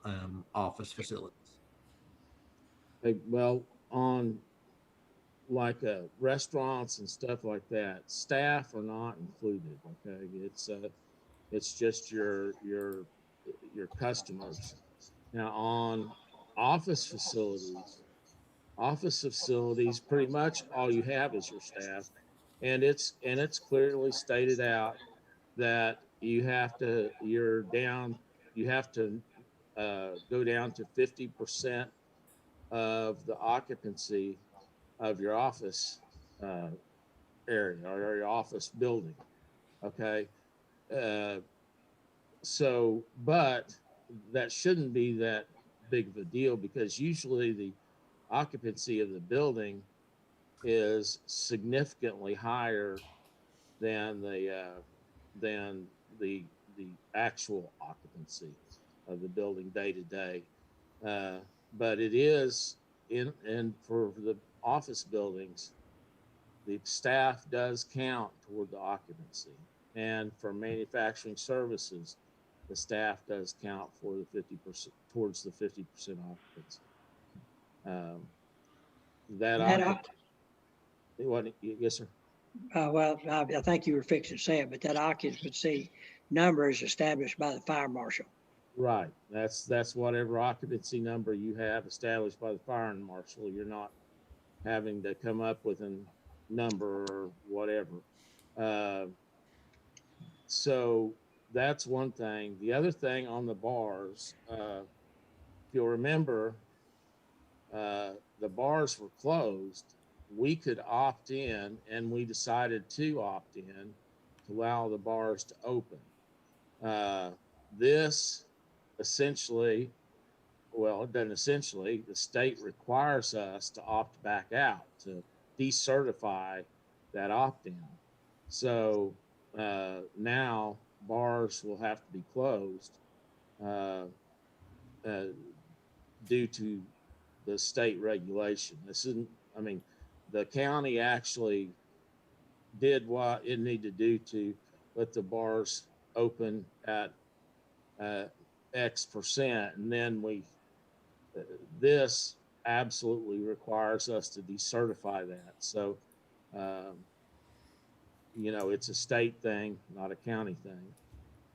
office facilities. Well, on like restaurants and stuff like that, staff are not included. Okay, it's just your customers. Now on office facilities, pretty much all you have is your staff, and it's clearly stated out that you have to go down to 50% of the occupancy of your office area or your office building. Okay. But that shouldn't be that big of a deal, because usually the occupancy of the building is significantly higher than the actual occupancy of the building day to day. But it is and for the office buildings, the staff does count toward the occupancy, and for manufacturing services, the staff does count for the 50% towards the 50% occupancy. Yes, sir. Well, I think you were fixing to say it, but that occupancy number is established by the fire marshal. Right. That's whatever occupancy number you have established by the fire marshal. You're not having to come up with a number or whatever. So that's one thing. The other thing on the bars, if you'll remember, the bars were closed. We could opt in, and we decided to opt in to allow the bars to open. This essentially, well, it doesn't essentially, the state requires us to opt back out, to decertify that opt-in. So now bars will have to be closed due to the state regulation. This isn't, I mean, the county actually did what it needed to do to let the bars open at X percent, and then this absolutely requires us to decertify that. So, it's a state thing, not a county thing.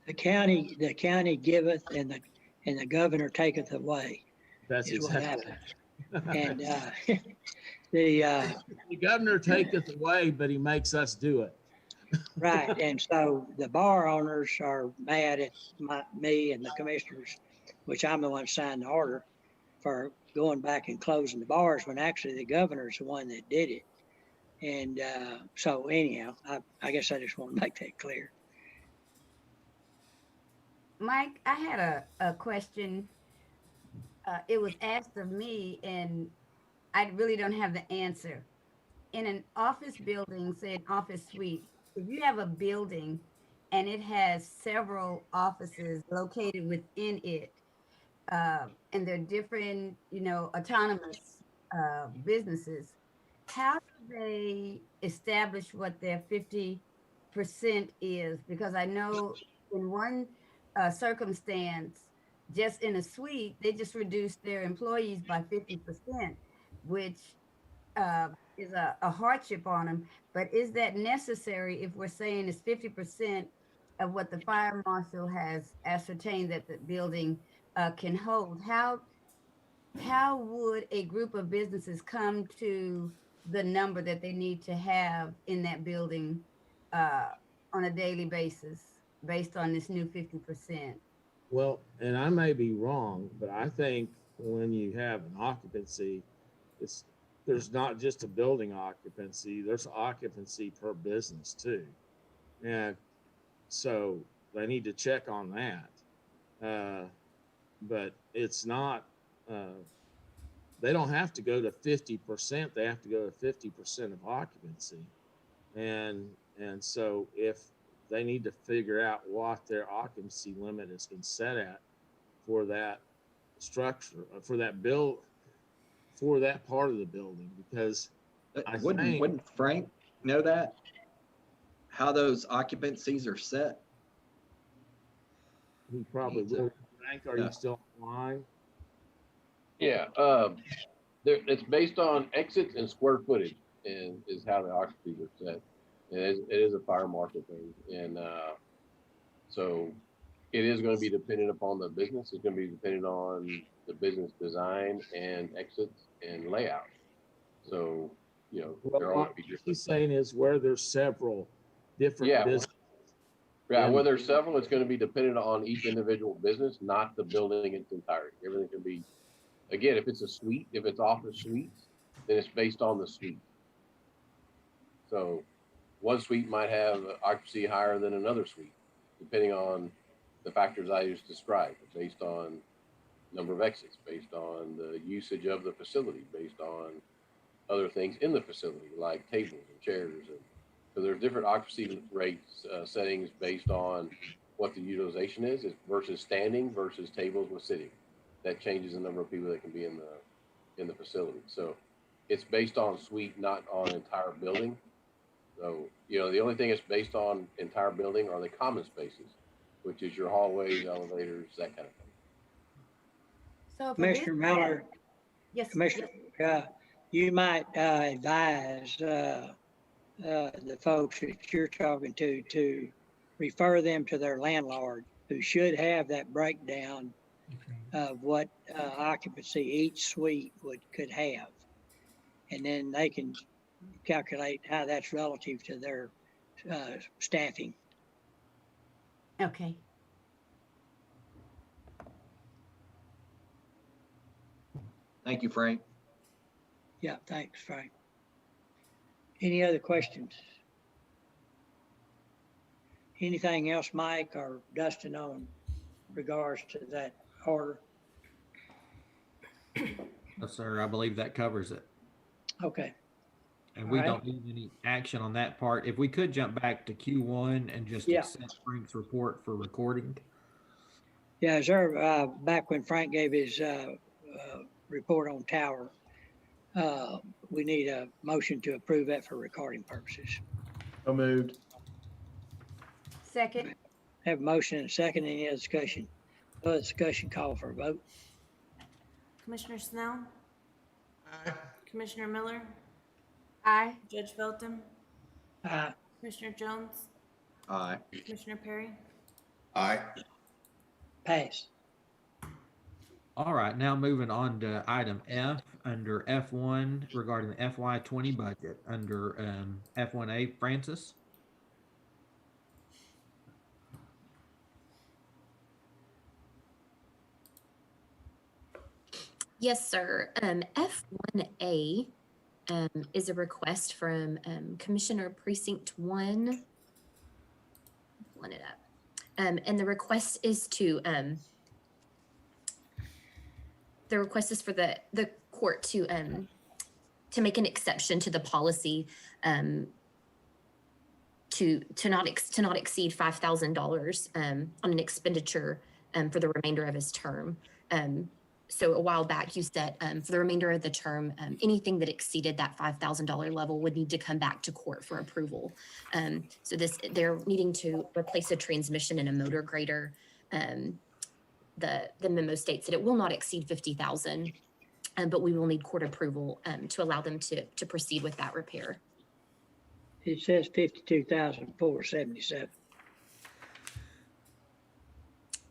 The county giveth, and the governor taketh away. That's exactly. And the governor taketh away, but he makes us do it. Right, and so the bar owners are mad at me and the commissioners, which I'm the one that signed the order, for going back and closing the bars when actually the governor's the one that did it. And so anyhow, I guess I just want to make that clear. Mike, I had a question. It was asked of me, and I really don't have the answer. In an office building, say an office suite, if you have a building and it has several offices located within it, and they're different, autonomous businesses, how do they establish what their 50% is? Because I know in one circumstance, just in a suite, they just reduced their employees by 50%, which is a hardship on them. But is that necessary if we're saying it's 50% of what the fire marshal has ascertained that the building can hold? How would a group of businesses come to the number that they need to have in that building on a daily basis based on this new 50%? Well, and I may be wrong, but I think when you have an occupancy, there's not just a building occupancy, there's occupancy per business too. And so they need to check on that. But it's not, they don't have to go to 50%, they have to go to 50% of occupancy. And so if they need to figure out what their occupancy limit has been set at for that structure, for that part of the building, because wouldn't Frank know that? how those occupancies are set? He probably will. Frank, are Yeah. you still online? Yeah, it's based on exits and square footage and is how the occupancies are set. It is a fire market thing. And, so it is going to be dependent upon the business. It's going to be dependent on the business design and exits and layout. So, you know, they're all Well, going to be what different. he's saying is where there's several different Yeah. businesses. Yeah, And- where there's several, it's going to be dependent on each individual business, not the building in its entirety. Everything can be, again, if it's a suite, if it's office suites, then it's based on the suite. So one suite might have occupancy higher than another suite, depending on the factors I just described, based on number of exits, based on the usage of the facility, based on other things in the facility, like tables and chairs. And so there's different occupancy rates settings based on what the utilization is versus standing versus tables with sitting. That changes the number of people that can be in the facility. So it's based on suite, not on entire building. So, you know, the only thing it's based on entire building are the common spaces, which is your hallways, elevators, that kind of thing. So for Commissioner this- Miller, Yes. Commissioner, you might advise the folks that you're talking to refer them to their landlord, who should have that breakdown of what occupancy each suite could have. And then they can calculate how that's relative to their staffing. Okay. Thank you, Frank. Yeah, thanks, Frank. Any other questions? Anything else, Mike or Dustin, on regards to that order? No, sir, I believe that covers it. Okay. And we All right. don't need any action on that part. If we could jump back to Q1 and just Yeah. accept Frank's report for recording. Yeah, sir, back when Frank gave his report on Tower, we need a motion to approve that for recording purposes. So moved. Second. Have a motion and a second. Any other discussion? Other discussion, call for a vote. Commissioner Snell, Aye. Commissioner Miller, Aye. Judge Felton, Aye. Commissioner Jones, Aye. Commissioner Perry. Aye. Pass. All right, now moving on to item F under F1 regarding the FY20 budget under F1A. Francis. Yes, sir. F1A is a request from Commissioner Precinct 1. Pulling it up. And the request is to for the court to make an exception to the policy to not exceed $5,000 on an expenditure for the remainder of his term. So a while back, you said for the remainder of the term, anything that exceeded that $5,000 level would need to come back to court for approval. So they're needing to replace a transmission and a motor grader. The memo states that it will not exceed $50,000, but we will need court approval to allow them to proceed with that repair. It says 52,477.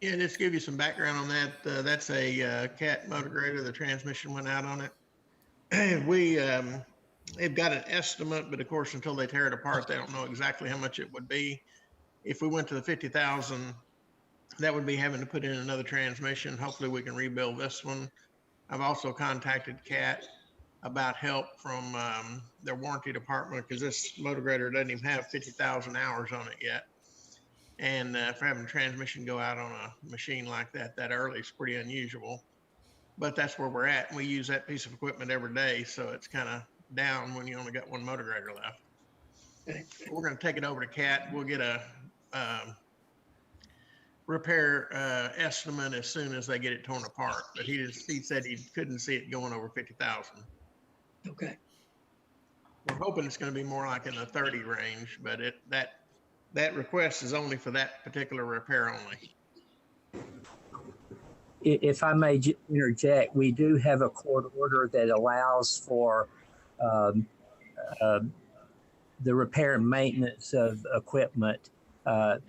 Yeah, just to give you some background on that. That's a Cat motor grader. The transmission went out on it. They've got an estimate, but of course, until they tear it apart, they don't know exactly how much it would be. If we went to the 50,000, that would be having to put in another transmission. Hopefully we can rebuild this one. I've also contacted Cat about help from their warranty department, because this motor grader doesn't even have 50,000 hours on it yet. And for having a transmission go out on a machine like that early is pretty unusual. But that's where we're at. And we use that piece of equipment every day, so it's kind of down when you only got one motor grader left. Okay. We're going to take it over to Cat. We'll get a repair estimate as soon as they get it torn apart. But he said he couldn't see it going over 50,000. Okay. We're hoping it's going to be more like in the 30 range, but that that request is only for that particular repair only. If I may interject, we do have a court order that allows for um, the repair and maintenance of equipment that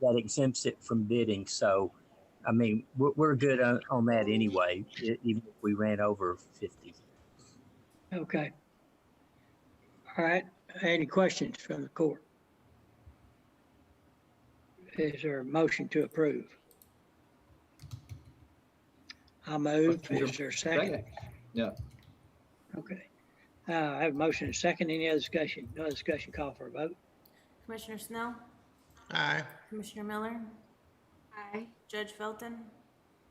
exempts it from bidding. So, I mean, we're good on that anyway, even if we ran over 50. Okay. All right. Any questions from the court? Is there a motion to approve? I'll move. Is there a second? Yeah. Okay. I have a motion and a second. Any other discussion? No other discussion, call for a vote. Commissioner Snell, Aye. Commissioner Miller, Aye. Judge Felton,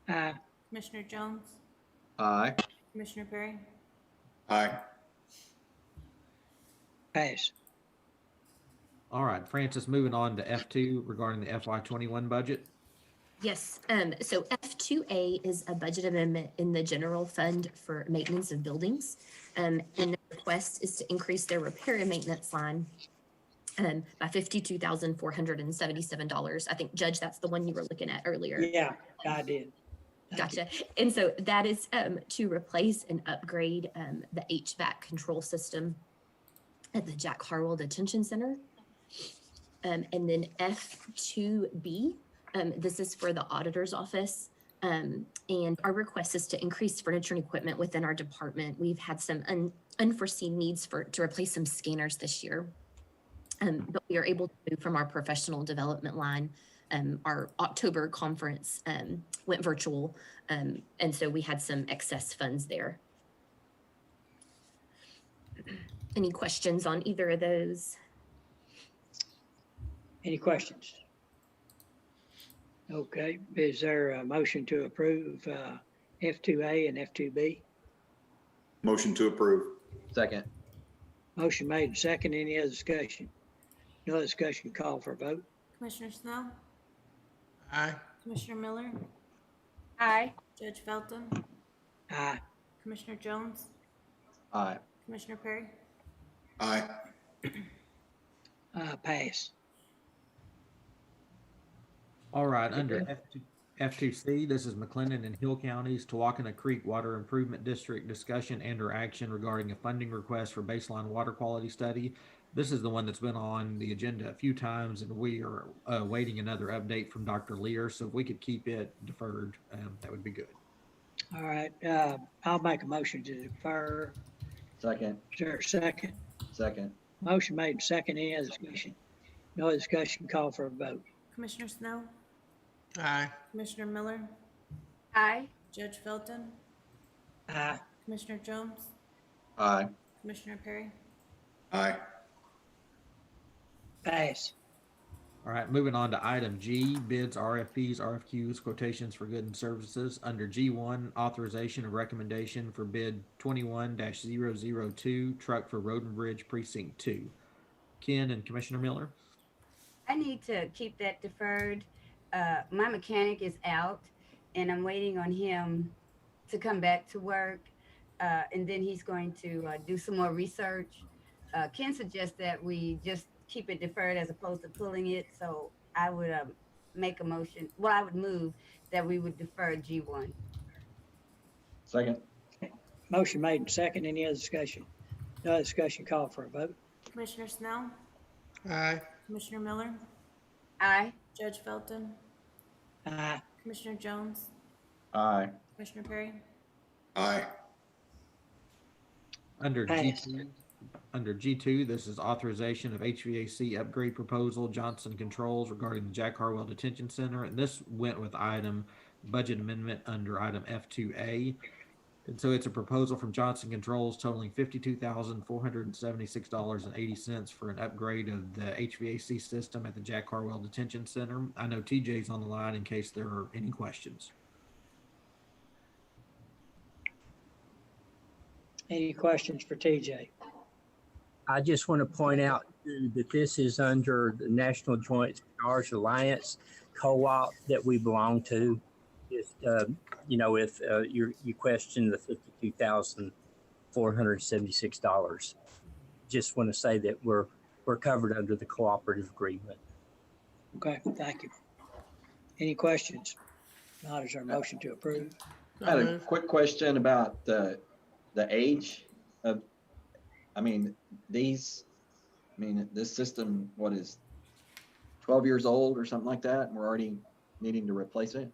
Aye. Commissioner Jones, Aye. Commissioner Perry. Aye. Pass. All right, Francis, moving on to F2 regarding the FY21 budget. Yes, so F2A is a budget amendment in the general fund for maintenance of buildings. And the request is to increase their repair and maintenance line by $52,477. I think, Judge, that's the one you were looking at earlier. Yeah, I did. Gotcha. And so that is to replace and upgrade the HVAC control system at the Jack Harwell Detention Center. And then F2B, this is for the auditor's office. And our request is to increase furniture and equipment within our department. We've had some unforeseen needs to replace some scanners this year. But we are able to move from our professional development line. Our October conference went virtual, and so we had some excess funds there. Any questions on either of those? Any questions? Okay, is there a motion to approve F2A and F2B? Motion to approve. Second. Motion made and second. Any other discussion? No other discussion, call for a vote. Commissioner Snell, Aye. Commissioner Miller, Aye. Judge Felton, Aye. Commissioner Jones, Aye. Commissioner Perry. Aye. Pass. All right, under F2C, this is McLennan and Hill Counties, Tawakona Creek Water Improvement District discussion and or action regarding a funding request for baseline water quality study. This is the one that's been on the agenda a few times, and we are waiting another update from Dr. Lear. So if we could keep it deferred, that would be good. All right, I'll make a motion to defer. Second. Is there a second? Second. Motion made and second. Any other discussion? No other discussion, call for a vote. Commissioner Snell, Aye. Commissioner Miller, Aye. Judge Felton, Aye. Commissioner Jones, Aye. Commissioner Perry. Aye. Pass. All right, moving on to item G, bids, RFPs, RFQs, quotations for goods and services. Under G1, authorization of recommendation for bid 21-002, truck for Road and Bridge Precinct 2. Ken and Commissioner Miller. I need to keep that deferred. My mechanic is out and I'm waiting on him to come back to work. And then he's going to do some more research. Ken suggests that we just keep it deferred as opposed to pulling it. So I would make a motion. Well, I would move that we would defer G1. Second. Motion made and second. Any other discussion? No other discussion, call for a vote. Commissioner Snell, Aye. Commissioner Miller, Aye. Judge Felton, Aye. Commissioner Jones, Aye. Commissioner Perry. Aye. Under Pass. G2, this is authorization of HVAC upgrade proposal, Johnson Controls regarding the Jack Harwell Detention Center. And this went with item budget amendment under item F2A. And so it's a proposal from Johnson Controls totaling $52,476.80 for an upgrade of the HVAC system at the Jack Harwell Detention Center. I know TJ's on the line in case there are any questions. Any questions for TJ? I just want to point out too, that this is under the National Joint Powers Alliance co-op that we belong to. Just, if you question the $52,476, just want to say that we're covered under the cooperative agreement. Okay, thank you. Any questions? Not, is there a motion to approve? I had a quick question about the age of, I mean, this system, what is 12 years old or something like that, and we're already needing to replace it?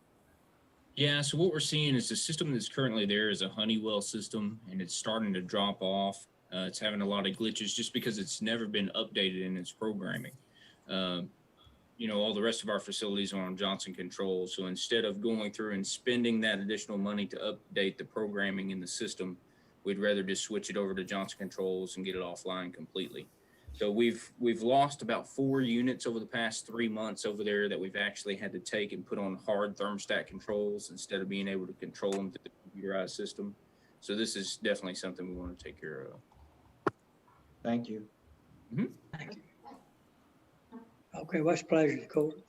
Yeah, so what we're seeing is the system that's currently there is a Honeywell system, and it's starting to drop off. It's having a lot of glitches just because it's never been updated in its programming. All the rest of our facilities are on Johnson Controls. So instead of going through and spending that additional money to update the programming in the system, we'd rather just switch it over to Johnson Controls and get it offline completely. So we've lost about 4 units over the past 3 months over there that we've actually had to take and put on hard thermostat controls instead of being able to control them through the computerized system. So this is definitely something we want to take care of. Thank you. Thank you. Okay, what's the pleasure of the court?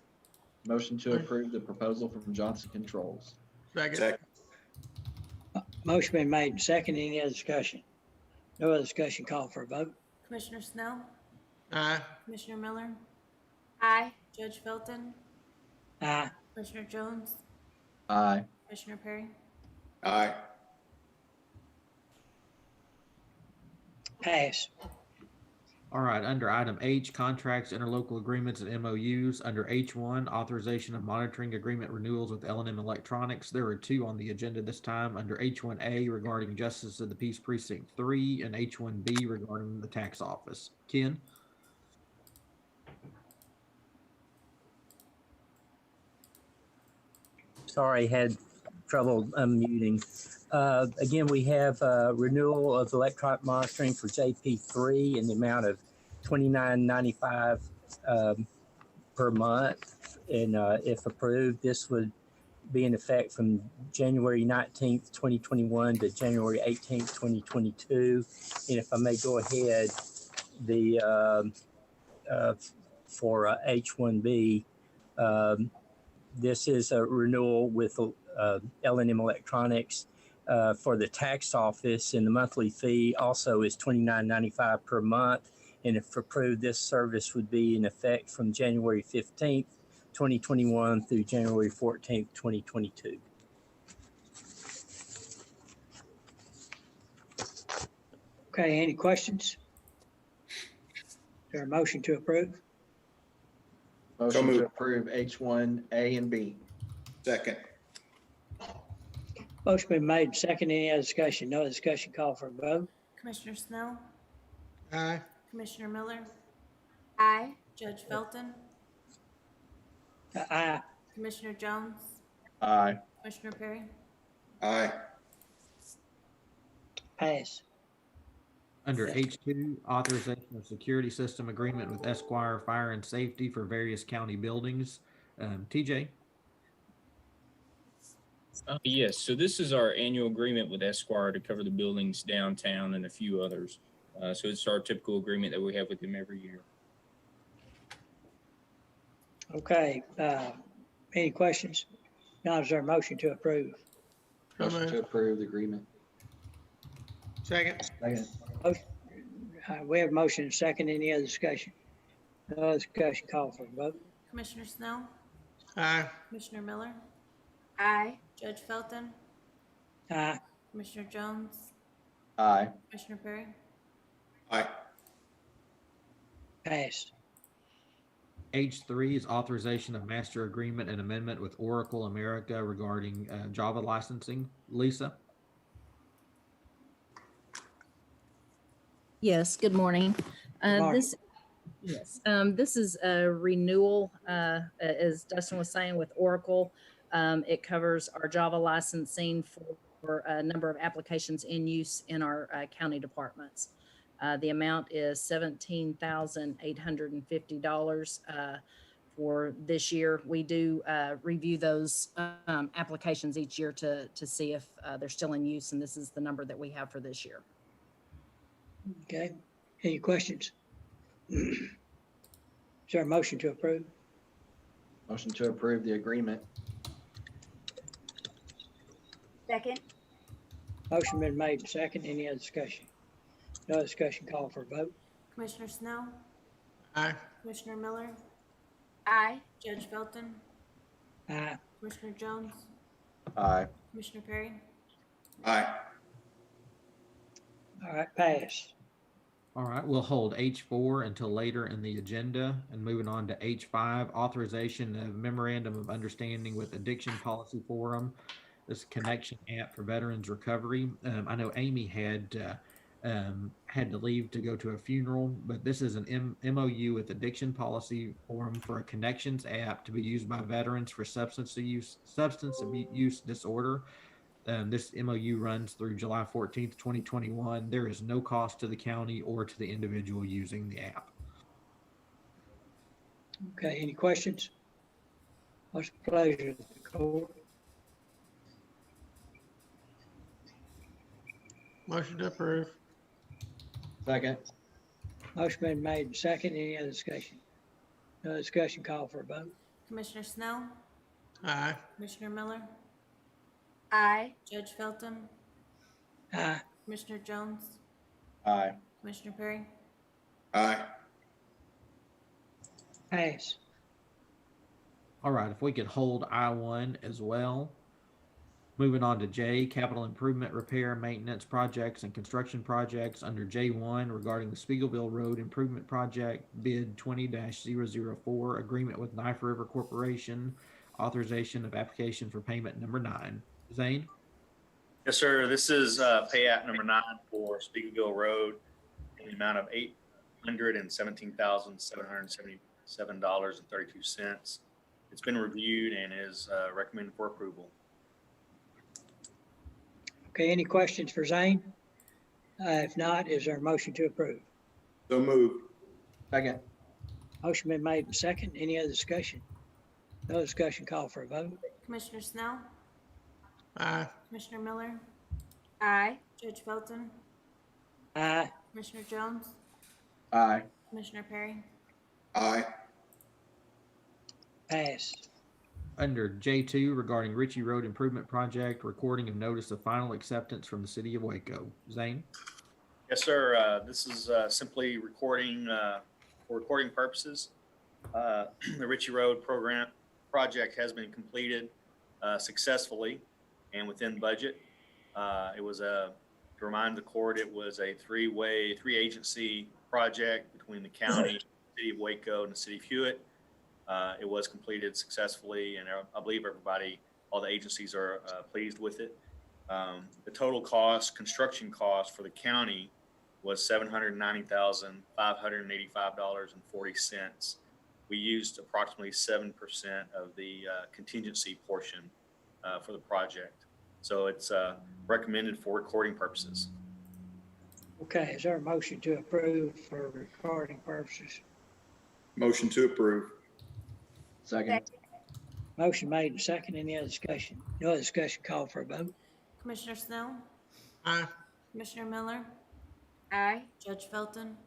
Motion to approve the proposal from Johnson Controls. Second. Motion been made and second. Any other discussion? No other discussion, call for a vote. Commissioner Snell, Aye. Commissioner Miller, Aye. Judge Felton, Aye. Commissioner Jones, Aye. Commissioner Perry. Aye. Pass. All right, under item H, contracts, interlocal agreements, and MOUs. Under H1, authorization of monitoring agreement renewals with L&M Electronics. There are 2 on the agenda this time. Under H1A regarding Justice of the Peace Precinct 3 and H1B regarding the tax office. Ken? Sorry, had trouble unmuting. Again, we have renewal of electronic monitoring for JP3 in the amount of $29.95 per month. And if approved, this would be in effect from January 19th, 2021 to January 18th, 2022. And if I may go ahead, for H1B, this is a renewal with L&M Electronics for the tax office, and the monthly fee also is $29.95 per month. And if approved, this service would be in effect from January 15th, 2021 through January 14th, 2022. Okay, any questions? Is there a motion to approve? Motion moved. to approve H1A and B. Second. Motion been made and second. Any other discussion? No other discussion, call for a vote. Commissioner Snell, Aye. Commissioner Miller, Aye. Judge Felton, Aye. Commissioner Jones, Aye. Commissioner Perry. Aye. Pass. Under H2, authorization of security system agreement with Esquire Fire and Safety for various county buildings. TJ? Yes, so this is our annual agreement with Esquire to cover the buildings downtown and a few others. So it's our typical agreement that we have with them every year. Okay, any questions? Now, is there a motion to approve? Motion to approve the agreement. Second. Second. We have motion and second. Any other discussion? No other discussion, call for a vote. Commissioner Snell, Aye. Commissioner Miller, Aye. Judge Felton, Aye. Commissioner Jones, Aye. Commissioner Perry. Aye. Passed. H3 is authorization of master agreement and amendment with Oracle America regarding Java licensing. Lisa? Yes, good morning. morning. This is a renewal, as Dustin was saying, with Oracle. It covers our Java licensing for a number of applications in use in our county departments. The amount is $17,850 for this year. We do review those applications each year to see if they're still in use, and this is the number that we have for this year. Okay, any questions? Is there a motion to approve? Motion to approve the agreement. Second. Motion been made and second. Any other discussion? No discussion, call for a vote. Commissioner Snell, Aye. Commissioner Miller, Aye. Judge Felton, Aye. Commissioner Jones, Aye. Commissioner Perry. Aye. All right, pass. All right, we'll hold H4 until later in the agenda, and moving on to H5, authorization of memorandum of understanding with Addiction Policy Forum. This connection app for veterans recovery. I know Amy had to leave to go to a funeral, but this is an MOU with Addiction Policy Forum for a connections app to be used by veterans for substance abuse disorder. This MOU runs through July 14th, 2021. There is no cost to the county or to the individual using the app. Okay, any questions? What's the pleasure of the court? Motion to approve. Second. Motion been made and second. Any other discussion? No discussion, call for a vote. Commissioner Snell, Aye. Commissioner Miller, Aye. Judge Felton, Aye. Commissioner Jones, Aye. Commissioner Perry. Aye. Pass. All right, if we could hold I1 as well. Moving on to J, capital improvement, repair, maintenance projects, and construction projects under J1 regarding the Spiegelville Road Improvement Project, bid 20-004, agreement with Knife River Corporation, authorization of application for payment number 9. Zane? Yes, sir. This is pay app number 9 for Spiegelville Road in the amount of $817,777.32. It's been reviewed and is recommended for approval. Okay, any questions for Zane? If not, is there a motion to approve? So moved. Second. Motion been made and second. Any other discussion? No discussion, call for a vote. Commissioner Snell, Aye. Commissioner Miller, Aye. Judge Felton, Aye. Commissioner Jones, Aye. Commissioner Perry. Aye. Pass. Under J2 regarding Ritchie Road Improvement Project, recording of notice of final acceptance from the city of Waco. Zane? Yes, sir. This is simply recording for recording purposes. The Ritchie Road project has been completed successfully and within budget. It was to remind the court, it was a three agency project between the county, city of Waco, and the city of Hewitt. It was completed successfully, and I believe all the agencies are pleased with it. The total cost, construction cost for the county was $790,585.40. We used approximately 7% of the contingency portion for the project. So it's recommended for recording purposes. Okay, is there a motion to approve for recording purposes? Motion to approve. Second. Motion made and second. Any other discussion? No other discussion, call for a vote. Commissioner Snell, Aye. Commissioner Miller, Aye. Judge Felton,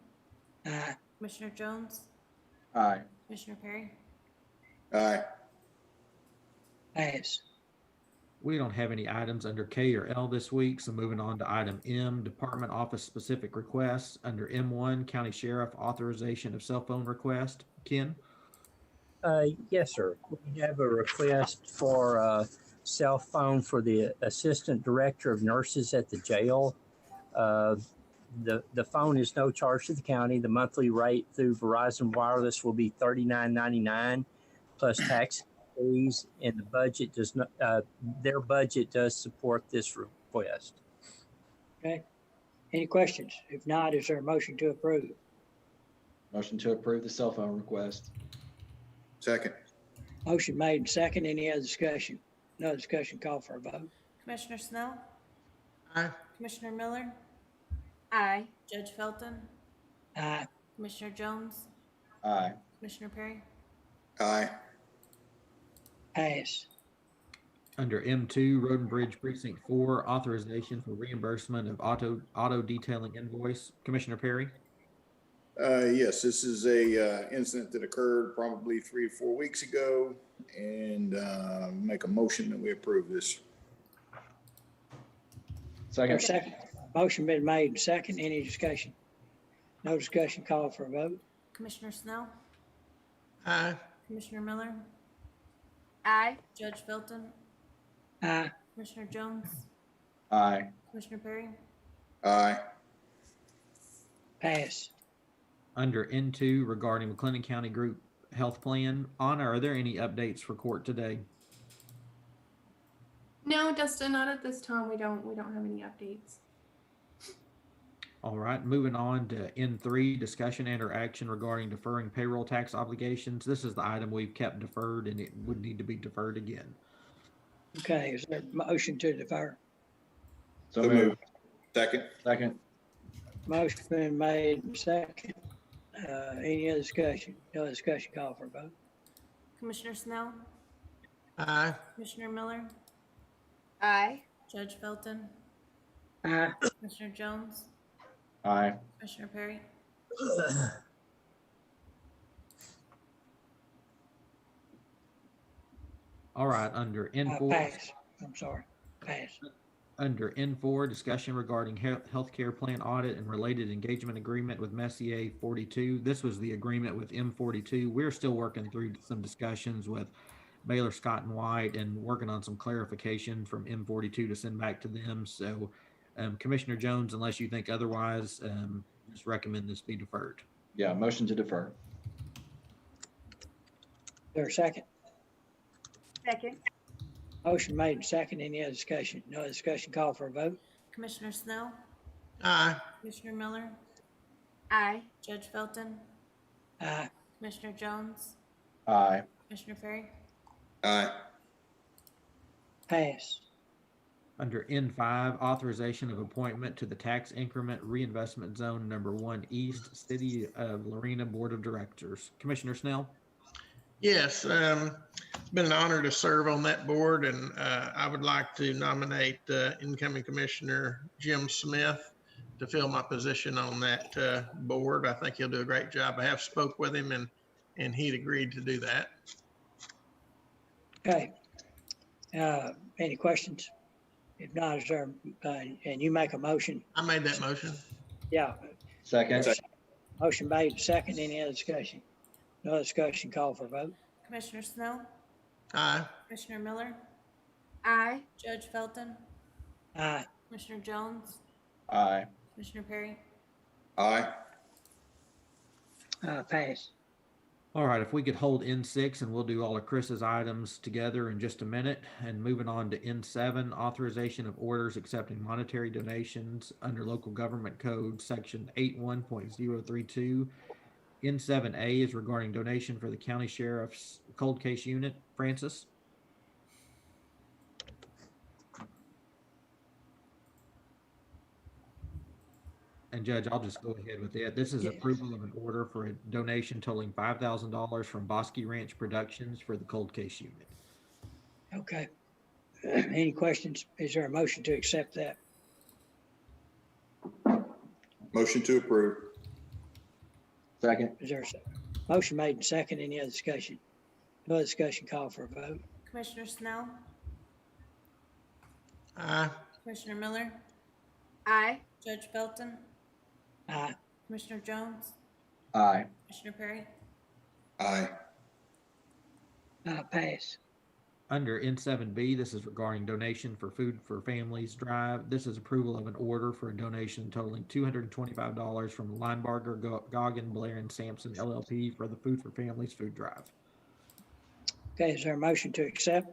Aye. Commissioner Jones, Aye. Commissioner Perry. Aye. Pass. We don't have any items under K or L this week, so moving on to item M, department office specific requests. Under M1, county sheriff authorization of cell phone request. Ken? Yes, sir. We have a request for a cell phone for the assistant director of nurses at the jail. The phone is no charge to the county. The monthly rate through Verizon Wireless will be $39.99 plus tax fees, and the budget does not. Their budget does support this request. Okay. Any questions? If not, is there a motion to approve? Motion to approve the cell phone request. Second. Motion made and second. Any other discussion? No discussion, call for a vote. Commissioner Snell, Aye. Commissioner Miller, Aye. Judge Felton, Aye. Commissioner Jones, Aye. Commissioner Perry. Aye. Pass. Under M2, Road and Bridge Precinct 4, authorization for reimbursement of auto detailing invoice. Commissioner Perry? Yes, this is a incident that occurred probably 3 or 4 weeks ago, and make a motion that we approve this. Second. Motion been made and second. Any discussion? No discussion, call for a vote. Commissioner Snell, Aye. Commissioner Miller, Aye. Judge Felton, Aye. Commissioner Jones, Aye. Commissioner Perry, Aye. Pass. Under N2 regarding McLennan County Group Health Plan, Anna, are there any updates for court today? No, Dustin, not at this time. We don't have any updates. All right, moving on to N3, discussion and or action regarding deferring payroll tax obligations. This is the item we've kept deferred and it would need to be deferred again. Okay, is there a motion to defer? So So moved. moved. Second. Second. Motion been made and second. Any other discussion? No discussion, call for a vote. Commissioner Snell, Aye. Commissioner Miller, Aye. Judge Felton, Aye. Commissioner Jones, Aye. Commissioner Perry, All right, under N4. Pass. I'm sorry, pass. Under N4, discussion regarding healthcare plan audit and related engagement agreement with Messier 42. This was the agreement with M42. We're still working through some discussions with Baylor, Scott and White and working on some clarification from M42 to send back to them. So Commissioner Jones, unless you think otherwise, just recommend this be deferred. Yeah, motion to defer. Is there a second? Second. Motion made and second. Any other discussion? No discussion, call for a vote. Commissioner Snell, Aye. Commissioner Miller, Aye. Judge Felton, Aye. Commissioner Jones, Aye. Commissioner Perry, Aye. Pass. Under N5, authorization of appointment to the tax increment reinvestment zone number 1 East City of Lorena Board of Directors. Commissioner Snell? Yes, it's been an honor to serve on that board, and I would like to nominate incoming Commissioner Jim Smith to fill my position on that board. I think he'll do a great job. I have spoke with him, and he'd agreed to do that. Okay. Any questions? If not, is there, and you make a motion? I made that motion. Yeah. Second. Motion made, second. Any other discussion? No discussion, call for a vote. Commissioner Snell, Aye. Commissioner Miller, Aye. Judge Felton, Aye. Commissioner Jones, Aye. Commissioner Perry, Aye. Pass. All right, if we could hold N6 and we'll do all of Chris's items together in just a minute. And moving on to N7, authorization of orders accepting monetary donations under local government code section 81.032. N7A is regarding donation for the county sheriff's cold case unit. Francis? And Judge, I'll just go ahead with it. This is Yes. approval of an order for a donation totaling $5,000 from Bosque Ranch Productions for the cold case unit. Okay. Any questions? Is there a motion to accept that? Motion to approve. Second. Is there a second? Motion made and second. Any other discussion? No discussion, call for a vote. Commissioner Snell, Aye. Commissioner Miller, Aye. Judge Felton, Aye. Commissioner Jones, Aye. Commissioner Perry, Aye. Pass. Under N7B, this is regarding donation for Food for Families Drive. This is approval of an order for a donation totaling $225 from Linebarger, Goggin, Blair, and Sampson LLP for the Food for Families Food Drive. Okay, is there a motion to accept?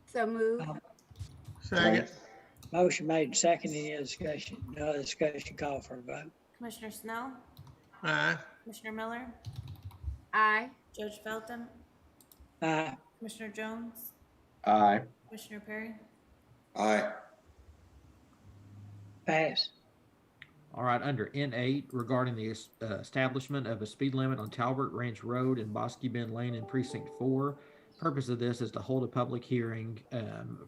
So moved. Second. Motion made and second. Any other discussion? No other discussion, call for a vote. Commissioner Snell, Aye. Commissioner Miller, Aye. Judge Felton, Aye. Commissioner Jones, Aye. Commissioner Perry, Aye. Pass. All right, under N8, regarding the establishment of a speed limit on Talbot Ranch Road and Bosque Bend Lane in Precinct 4. Purpose of this is to hold a public hearing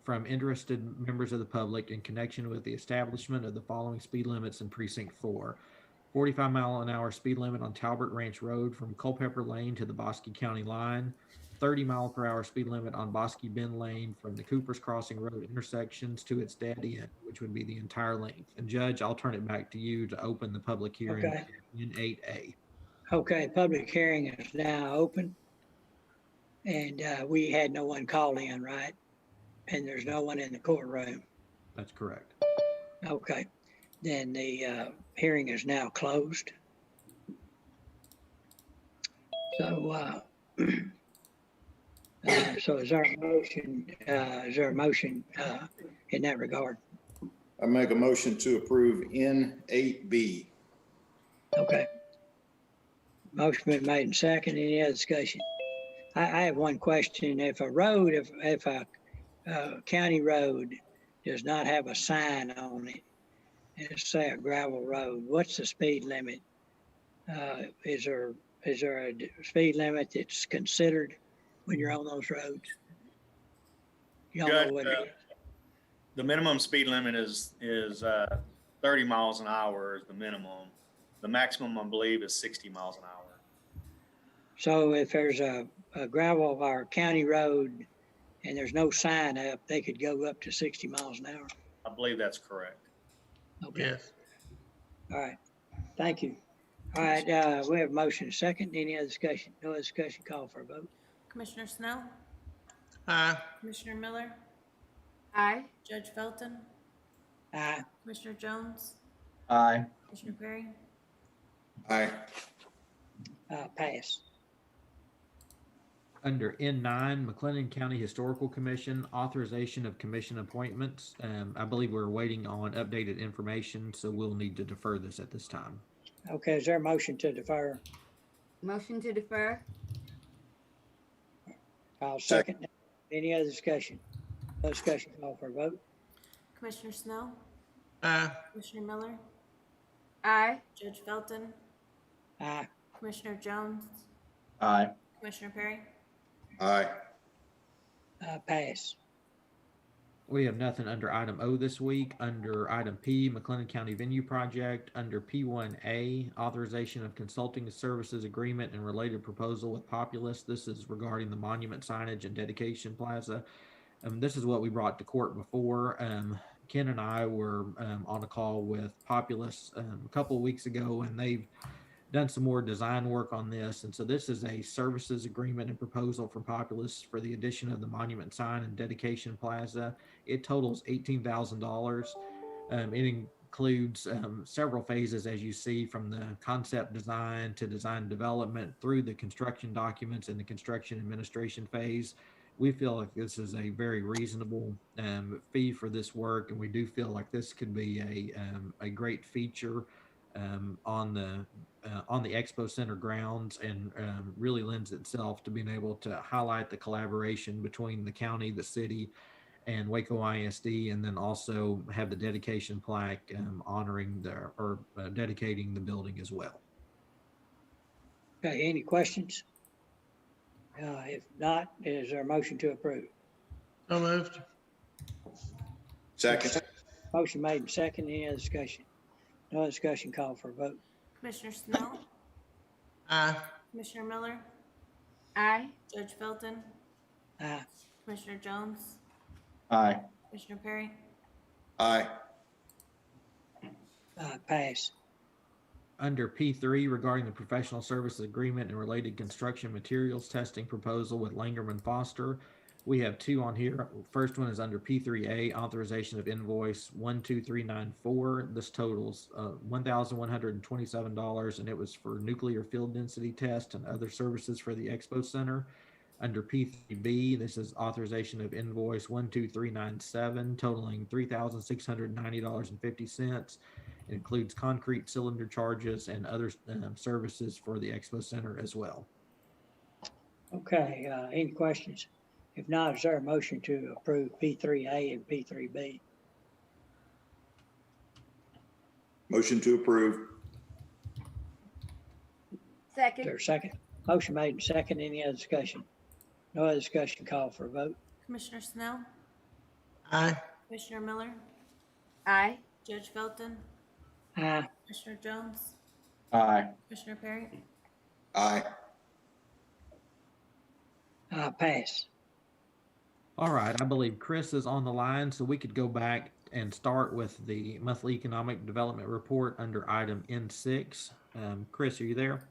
from interested members of the public in connection with the establishment of the following speed limits in Precinct 4. 45-mile-an-hour speed limit on Talbot Ranch Road from Culpeper Lane to the Bosque County line. 30-mile-per-hour speed limit on Bosque Bend Lane from the Cooper's Crossing Road intersections to its dead end, which would be the entire length. And Judge, I'll turn it back to you to open the public hearing Okay. in 8A. Okay, public hearing is now open. And we had no one call in, right? And there's no one in the courtroom. That's correct. Okay, then the hearing is now closed. So, so is there a motion, in that regard? I make a motion to approve N8B. Okay. Motion been made and second. Any other discussion? I have one question. If a road, if a county road does not have a sign on it, and it's say a gravel road, what's the speed limit? Is there a speed limit that's considered when you're on those roads? You don't know what it is? The minimum speed limit is 30 miles an hour is the minimum. The maximum, I believe, is 60 miles an hour. So if there's a gravel or county road and there's no sign up, they could go up to 60 miles an hour. I believe that's correct. Okay. Yes. All right. Thank you. All right. We have a motion and a second. Any other discussion? No other discussion. Call for a vote. Commissioner Snell, Aye. Commissioner Miller, Aye. Judge Felton, Aye. Commissioner Jones, Aye. Commissioner Perry. Aye. Pass. Under N9, McLennan County Historical Commission, authorization of commission appointments. I believe we're waiting on updated information, so we'll need to defer this at this time. Okay. Is there a motion to defer? Motion to defer? I'll second. Any other discussion? No discussion. Call for a vote. Commissioner Snell, Aye. Commissioner Miller, Aye. Judge Felton, Aye. Commissioner Jones, Aye. Commissioner Perry. Aye. Pass. We have nothing under item O this week. Under item P, McLennan County Venue Project. Under P1A, authorization of consulting services agreement and related proposal with Populous. This is regarding the monument signage and dedication plaza. This is what we brought to court before. Ken and I were on a call with Populous a couple of weeks ago, and they've done some more design work on this. And so this is a services agreement and proposal from Populous for the addition of the monument sign and dedication plaza. It totals $18,000. It includes several phases, as you see, from the concept design to design development through the construction documents and the construction administration phase. We feel like this is a very reasonable fee for this work, and we do feel like this could be a great feature on the Expo Center grounds, and really lends itself to being able to highlight the collaboration between the county, the city, and Waco ISD, and then also have the dedication plaque honoring dedicating the building as well. Okay. Any questions? If not, is there a motion to approve? So moved. Second. Motion made and second. Any other discussion? No other discussion. Call for a vote. Commissioner Snell, Aye. Commissioner Miller, Aye. Judge Felton, Aye. Commissioner Jones, Aye. Commissioner Perry. Aye. Pass. Under P3, regarding the professional services agreement and related construction materials testing proposal with Langerman Foster, we have two on here. First one is under P3A, authorization of invoice 12394. This totals $1,127, and it was for nuclear field density test and other services for the Expo Center. Under P3B, this is authorization of invoice 12397, totaling $3,690.50. It includes concrete cylinder charges and other services for the Expo Center as well. Okay. Any questions? If not, is there a motion to approve P3A and P3B? Motion to approve. Second. Is there a second? Motion made and second. Any other discussion? No other discussion. Call for a vote. Commissioner Snell, Aye. Commissioner Miller, Aye. Judge Felton, Aye. Commissioner Jones, Aye. Commissioner Perry. Aye. Pass. All right, I believe Chris is on the line, so we could go back and start with the monthly economic development report under item N6. Chris, are you there?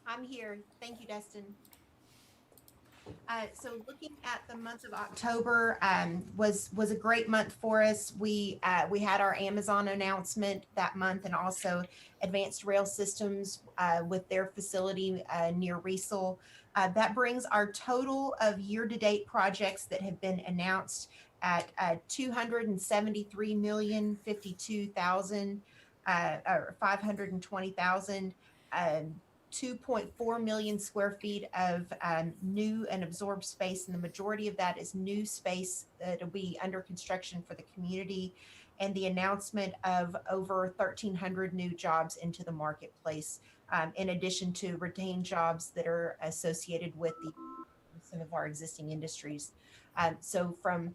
I'm here. Thank you, Dustin. So looking at the month of October was a great month for us. We had our Amazon announcement that month, and also Advanced Rail Systems with their facility near Riesel. That brings our total of year-to-date projects that have been announced at 273,052,000 or 520,000. 2.4 million square feet of new and absorbed space, and the majority of that is new space that will be under construction for the community, and the announcement of over 1,300 new jobs into the marketplace, in addition to retained jobs that are associated with some of our existing industries. So from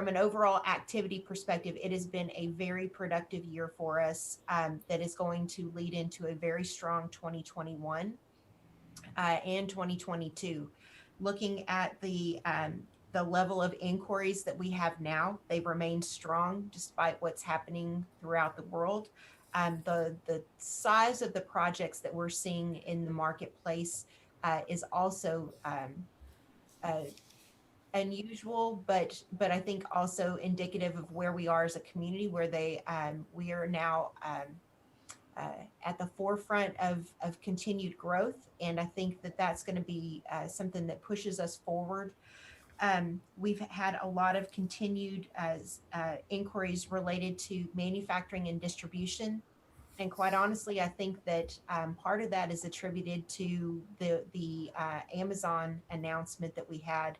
an overall activity perspective, it has been a very productive year for us that is going to lead into a very strong 2021 and 2022. Looking at the level of inquiries that we have now, they've remained strong despite what's happening throughout the world. The size of the projects that we're seeing in the marketplace is also unusual, but I think also indicative of where we are as a community, where we are now at the forefront of continued growth, and I think that that's going to be something that pushes us forward. We've had a lot of continued inquiries related to manufacturing and distribution. And quite honestly, I think that part of that is attributed to the Amazon announcement that we had.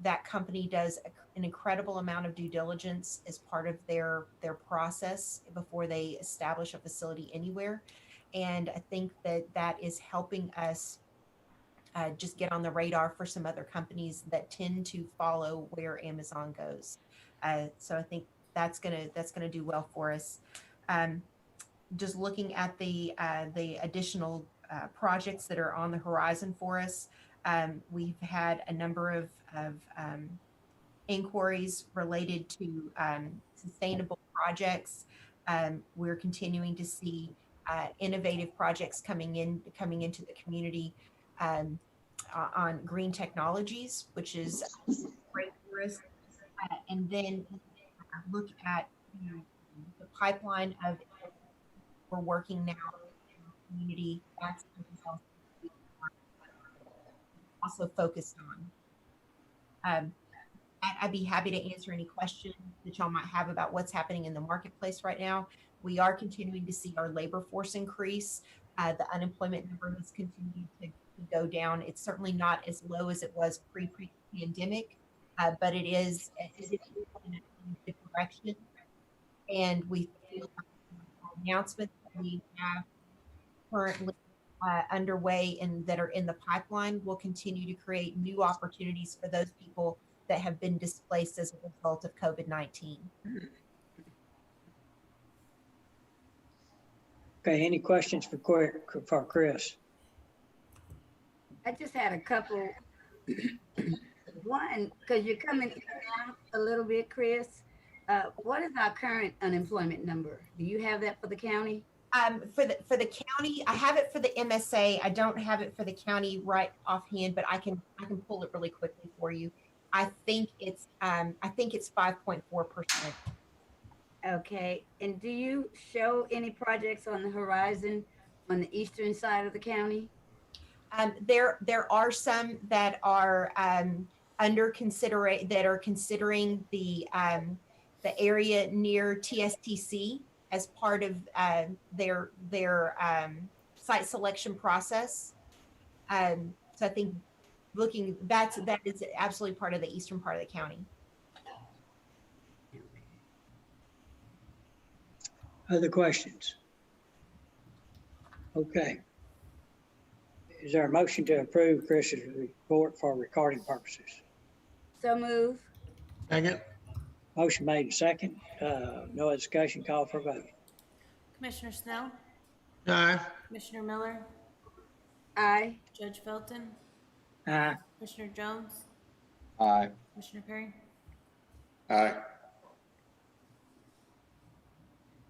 That company does an incredible amount of due diligence as part of their process before they establish a facility anywhere. And I think that is helping us just get on the radar for some other companies that tend to follow where Amazon goes. So I think that's gonna do well for us. Just looking at the additional projects that are on the horizon for us. We've had a number of inquiries related to sustainable projects. We're continuing to see innovative projects coming into the community on green technologies, which is great for us. And then look at the pipeline of we're working now in the community. That's also focused on. I'd be happy to answer any questions that y'all might have about what's happening in the marketplace right now. We are continuing to see our labor force increase. The unemployment number has continued to go down. It's certainly not as low as it was pre-pandemic, but it is in a good direction. And we feel announcements that we have currently underway and that are in the pipeline will continue to create new opportunities for those people that have been displaced as a result of COVID-19. Okay, any questions for Chris? I just had a couple. One, because you're coming in and out a little bit, Chris. What is our current unemployment number? Do you have that for the county? For the county, I have it for the MSA. I don't have it for the county right offhand, but I can pull it really quickly for you. I think it's 5.4%. Okay, and do you show any projects on the horizon on the eastern side of the county? There are some that are considering the area near TSTC as part of their site selection process. So I think that is absolutely part of the eastern part of the county. Other questions? Okay. Is there a motion to approve Chris's report for recording purposes? So move. Second. Motion made second. No other discussion, call for a vote. Commissioner Snell, Aye. Commissioner Miller, Aye. Judge Felton, Aye. Commissioner Jones, Aye. Commissioner Perry. Aye.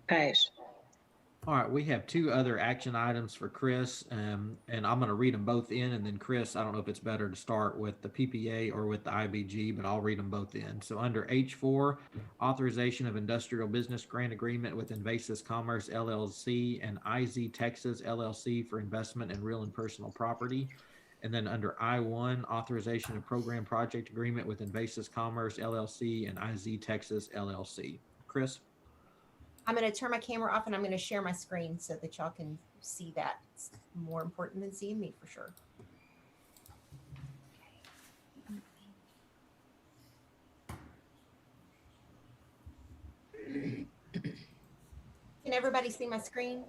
Pass. All right, we have two other action items for Chris, and I'm going to read them both in, and then Chris, I don't know if it's better to start with the PPA or with the IBG, but I'll read them both in. So under H4, authorization of industrial business grant agreement with Invasys Commerce LLC and IZ Texas LLC for investment in real and personal property. And then under I1, authorization of program project agreement with Invasys Commerce LLC and IZ Texas LLC. Chris? I'm going to turn my camera off and I'm going to share my screen so that y'all can see that. It's more important than seeing me for sure. Can everybody see my screen?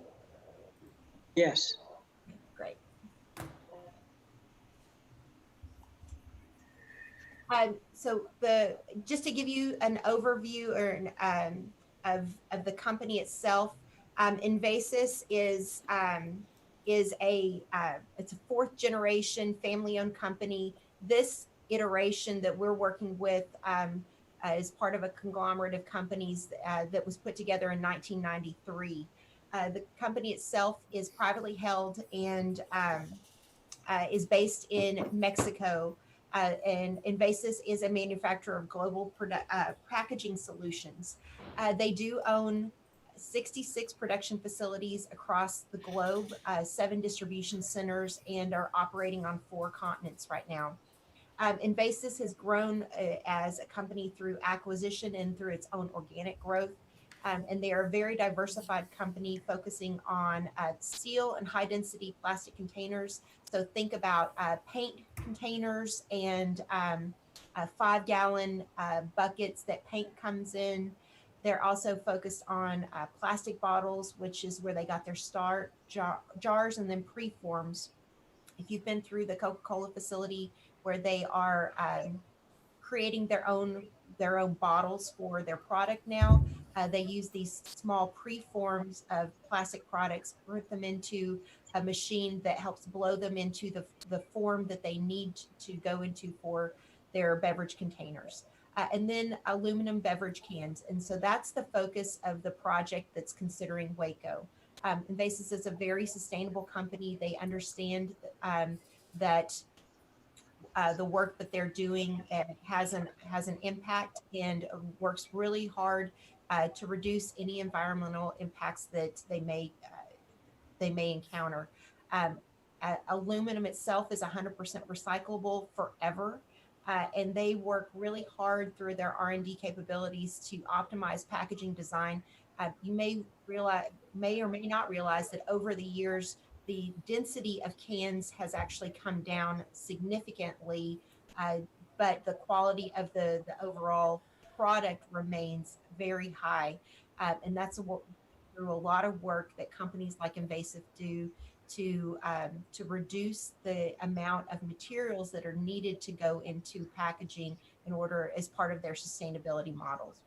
Yes. Great. So just to give you an overview or of the company itself, Invasys is it's a fourth generation family owned company. This iteration that we're working with is part of a conglomerate of companies that was put together in 1993. The company itself is privately held and is based in Mexico. And Invasys is a manufacturer of global packaging solutions. They do own 66 production facilities across the globe, 7 distribution centers, and are operating on 4 continents right now. Invasys has grown as a company through acquisition and through its own organic growth. And they are a very diversified company focusing on steel and high density plastic containers. So think about paint containers and 5-gallon buckets that paint comes in. They're also focused on plastic bottles, which is where they got their start, jars, and then preforms. If you've been through the Coca-Cola facility where they are creating their own bottles for their product now, they use these small preforms of plastic products, put them into a machine that helps blow them into the form that they need to go into for their beverage containers. And then aluminum beverage cans. And so that's the focus of the project that's considering Waco. Invasys is a very sustainable company. They understand that the work that they're doing has an impact and works really hard to reduce any environmental impacts that they may encounter. Aluminum itself is 100% recyclable forever. And they work really hard through their R&D capabilities to optimize packaging design. You may or may not realize that over the years, the density of cans has actually come down significantly, but the quality of the overall product remains very high. And that's through a lot of work that companies like Invasys do to reduce the amount of materials that are needed to go into packaging in order as part of their sustainability models.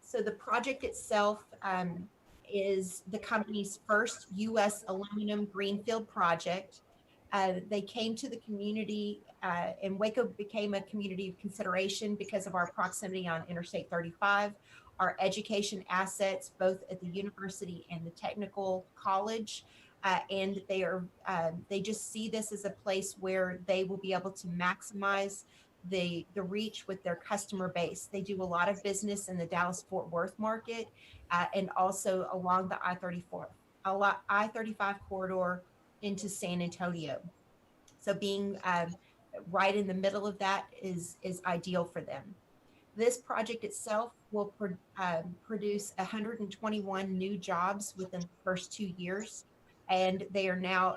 So the project itself is the company's first U.S. aluminum greenfield project. They came to the community and Waco became a community of consideration because of our proximity on Interstate 35, our education assets, both at the university and the technical college. And they just see this as a place where they will be able to maximize the reach with their customer base. They do a lot of business in the Dallas-Fort Worth market and also along the I-35 corridor into San Antonio. So being right in the middle of that is ideal for them. This project itself will produce 121 new jobs within the first 2 years. And they are now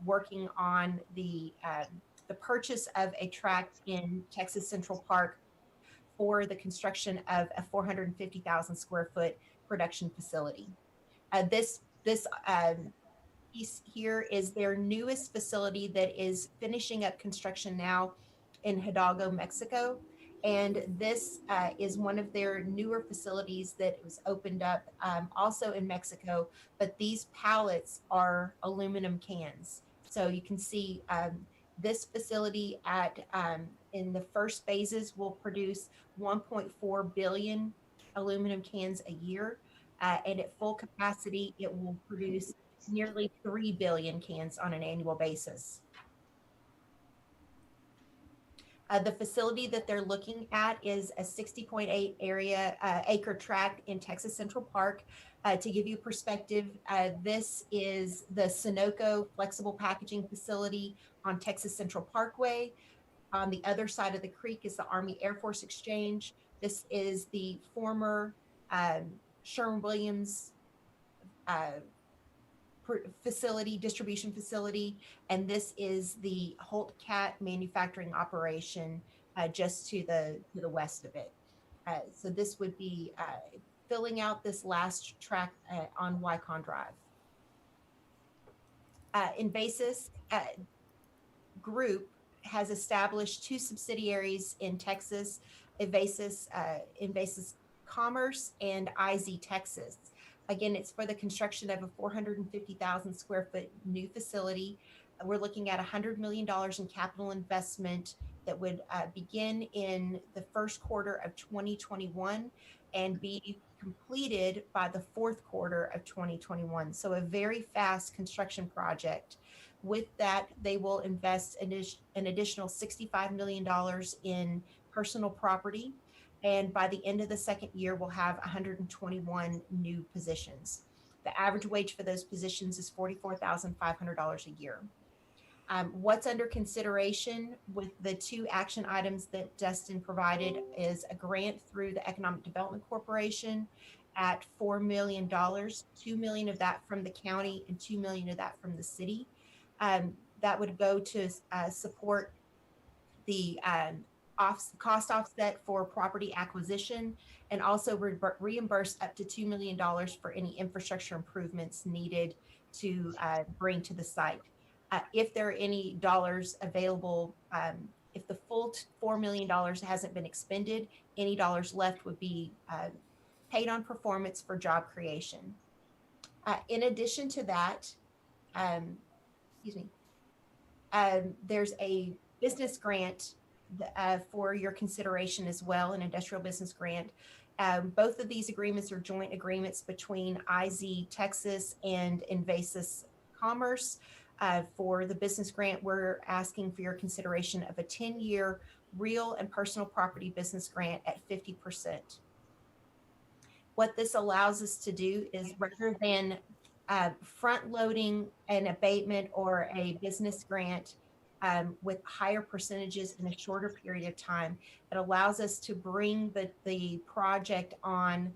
working on the purchase of a tract in Texas Central Park for the construction of a 450,000 square foot production facility. This piece here is their newest facility that is finishing up construction now in Hidalgo, Mexico. And this is one of their newer facilities that was opened up also in Mexico, but these pallets are aluminum cans. So you can see this facility in the first phases will produce 1.4 billion aluminum cans a year. And at full capacity, it will produce nearly 3 billion cans on an annual basis. The facility that they're looking at is a 60.8 acre tract in Texas Central Park. To give you perspective, this is the Sunoco flexible packaging facility on Texas Central Parkway. On the other side of the creek is the Army Air Force Exchange. This is the former Sherwin-Williams distribution facility, and this is the Holt Cat manufacturing operation just to the west of it. So this would be filling out this last track on Wycon Drive. Invasys Group has established 2 subsidiaries in Texas, Invasys Commerce and IZ Texas. Again, it's for the construction of a 450,000 square foot new facility. We're looking at $100 million in capital investment that would begin in the first quarter of 2021 and be completed by the fourth quarter of 2021. So a very fast construction project. With that, they will invest an additional $65 million in personal property. And by the end of the second year, we'll have 121 new positions. The average wage for those positions is $44,500 a year. What's under consideration with the 2 action items that Dustin provided is a grant through the Economic Development Corporation at $4 million, $2 million of that from the county and $2 million of that from the city. That would go to support the cost offset for property acquisition, and also reimburse up to $2 million for any infrastructure improvements needed to bring to the site. If there are any dollars available, if the full $4 million hasn't been expended, any dollars left would be paid on performance for job creation. In addition to that, there's a business grant for your consideration as well, an industrial business grant. Both of these agreements are joint agreements between IZ Texas and Invasys Commerce. For the business grant, we're asking for your consideration of a 10-year real and personal property business grant at 50%. What this allows us to do is, rather than front-loading an abatement or a business grant with higher percentages in a shorter period of time, it allows us to bring the project on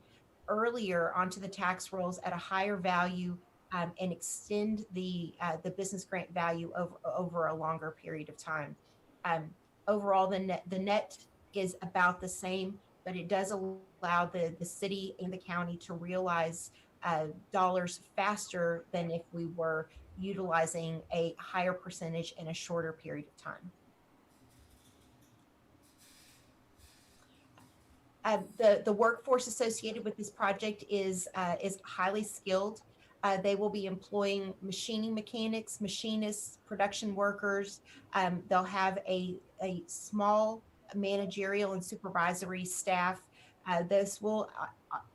earlier onto the tax rolls at a higher value and extend the business grant value over a longer period of time. Overall, the net is about the same, but it does allow the city and the county to realize dollars faster than if we were utilizing a higher percentage in a shorter period of time. The workforce associated with this project is highly skilled. They will be employing machining mechanics, machinists, production workers. They'll have a small managerial and supervisory staff. This will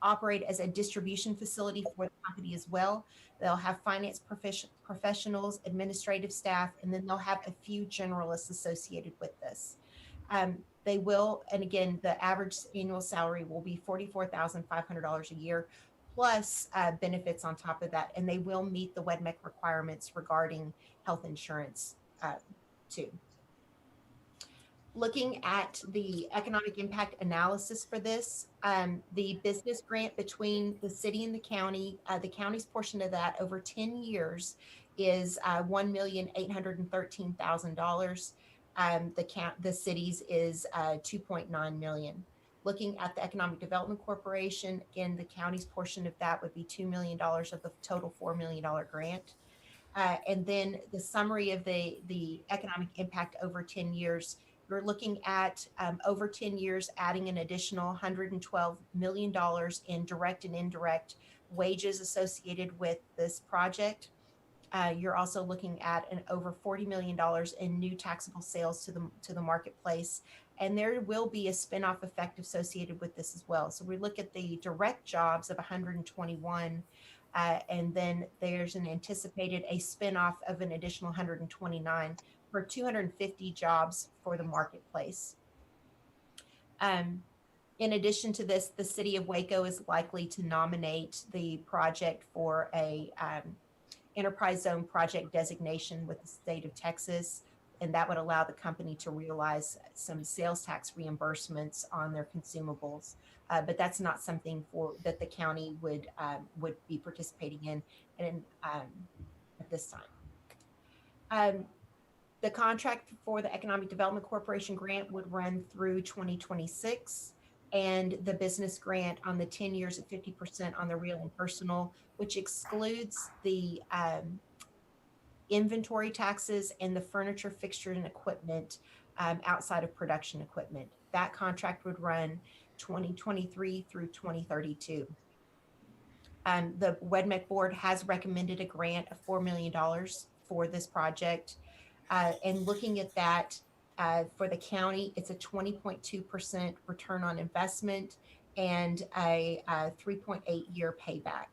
operate as a distribution facility for the company as well. They'll have finance professionals, administrative staff, and then they'll have a few generalists associated with this. They will, and again, the average annual salary will be $44,500 a year, plus benefits on top of that, and they will meet the WEDMEC requirements regarding health insurance too. Looking at the economic impact analysis for this, the business grant between the city and the county's portion of that over 10 years is $1,813,000. The city's is $2.9 million. Looking at the Economic Development Corporation, again, the county's portion of that would be $2 million of the total $4 million grant. And then the summary of the economic impact over 10 years, we're looking at over 10 years adding an additional $112 million in direct and indirect wages associated with this project. You're also looking at an over $40 million in new taxable sales to the marketplace, and there will be a spinoff effect associated with this as well. So we look at the direct jobs of 121, and then there's an anticipated a spinoff of an additional 129 for 250 jobs for the marketplace. In addition to this, the city of Waco is likely to nominate the project for a enterprise zone project designation with the state of Texas, and that would allow the company to realize some sales tax reimbursements on their consumables. But that's not something that the county would be participating in at this time. The contract for the Economic Development Corporation grant would run through 2026, and the business grant on the 10 years at 50% on the real and personal, which excludes the inventory taxes and the furniture, fixture, and equipment outside of production equipment. That contract would run 2023 through 2032. The WEDMEC board has recommended a grant of $4 million for this project. And looking at that, for the county, it's a 20.2% return on investment and a 3.8-year payback.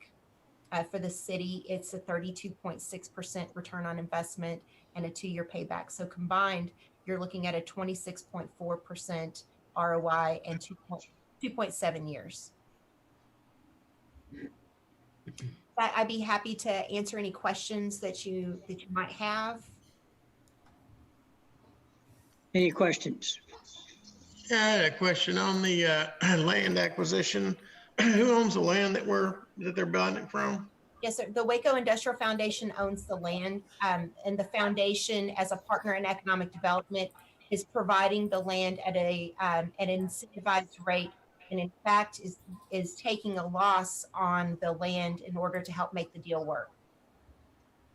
For the city, it's a 32.6% return on investment and a 2-year payback. So combined, you're looking at a 26.4% ROI and 2.7 years. I'd be happy to answer any questions that you might have. Any questions? Yeah, I had a question on the land acquisition. Who owns the land that they're buying it from? Yes, sir. The Waco Industrial Foundation owns the land, and the foundation, as a partner in economic development, is providing the land at an incentivized rate, and in fact is taking a loss on the land in order to help make the deal work.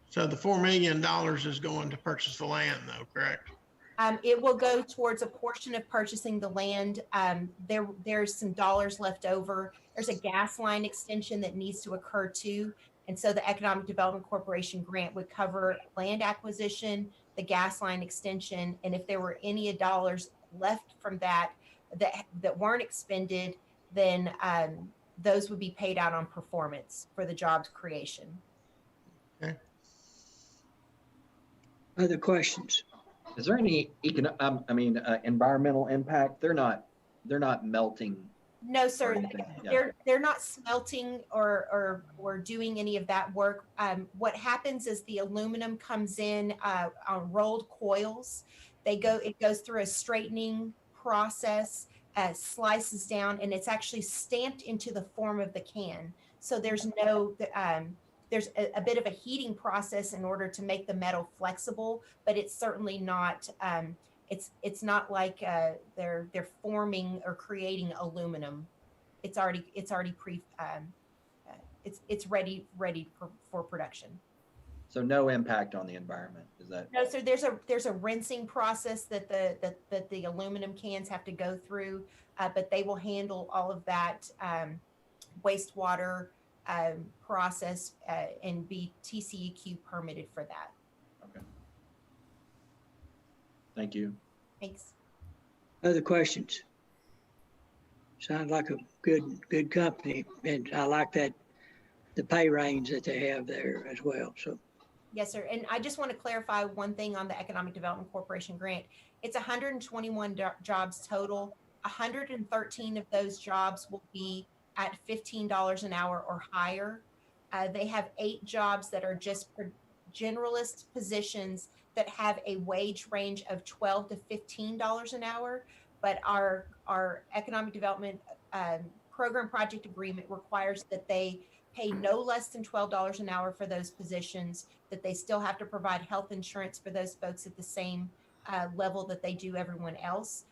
So the $4 million is going to purchase the land, though, correct? It will go towards a portion of purchasing the land. There's some dollars left over. There's a gas line extension that needs to occur too. And so the Economic Development Corporation grant would cover land acquisition, the gas line extension, and if there were any dollars left from that weren't expended, then those would be paid out on performance for the jobs creation. Okay. Other questions? Is there any environmental impact? They're not melting. No, sir. Yeah. They're not smelting or doing any of that work. What happens is the aluminum comes in on rolled coils. It goes through a straightening process, slices down, and it's actually stamped into the form of the can. So there's there's a bit of a heating process in order to make the metal flexible, but it's certainly not. It's not like they're forming or creating aluminum. It's already it's ready for production. So no impact on the environment, is that? No, so there's a rinsing process that the aluminum cans have to go through, but they will handle all of that wastewater process and be TCEQ permitted for that. Okay. Thank you. Thanks. Other questions? Sounds like a good company, and I like that the pay range that they have there as well. So. Yes, sir. And I just want to clarify one thing on the Economic Development Corporation grant. It's 121 jobs total. 113 of those jobs will be at $15 an hour or higher. They have 8 jobs that are just generalist positions that have a wage range of $12 to $15 an hour. But our economic development program project agreement requires that they pay no less than $12 an hour for those positions, that they still have to provide health insurance for those folks at the same level that they do everyone else.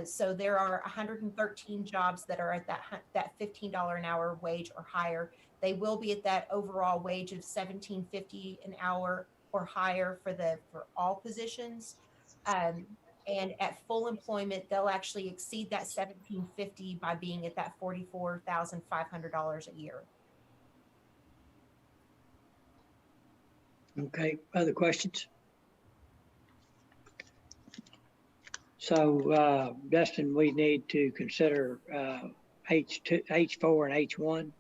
So there are 113 jobs that are at that $15 an hour wage or higher. They will be at that overall wage of $17.50 an hour or higher for all positions. And at full employment, they'll actually exceed that $17.50 by being at that $44,500 a year. Okay, other questions? So, Dustin, we need to consider, H2, H4 and H1.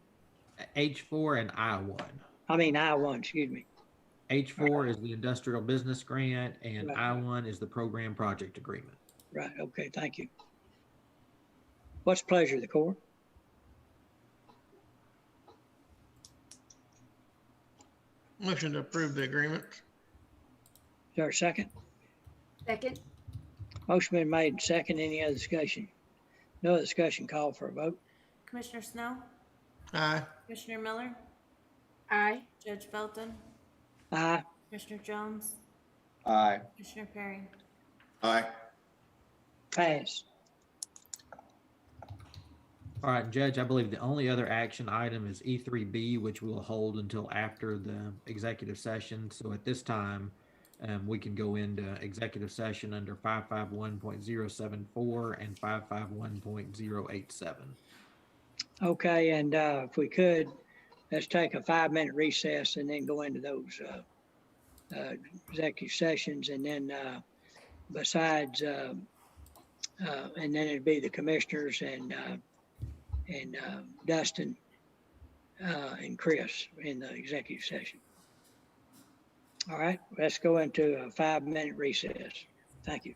H4 and I1. I mean, I1, excuse me. H4 is the industrial business grant and Right. I1 is the program project agreement. Right, okay, thank you. What's the pleasure of the court? Motion to approve the agreement. Is there a second? Second? Motion been made, and second. Any other discussion? No other discussion, call for a vote. Commissioner Snow, Aye. Commissioner Miller, Aye. Judge Felton, Aye. Commissioner Jones, Aye. Commissioner Perry. Aye. Pass. All right, Judge, I believe the only other action item is E3B, which we'll hold until after the executive session. So at this time, we can go into executive session under 551.074 and 551.087. Okay, and if we could, let's take a 5-minute recess and then go into those executive sessions. And then besides, and then it'd be the commissioners and Dustin and Chris in the executive session. All right, let's go into a 5-minute recess. Thank you.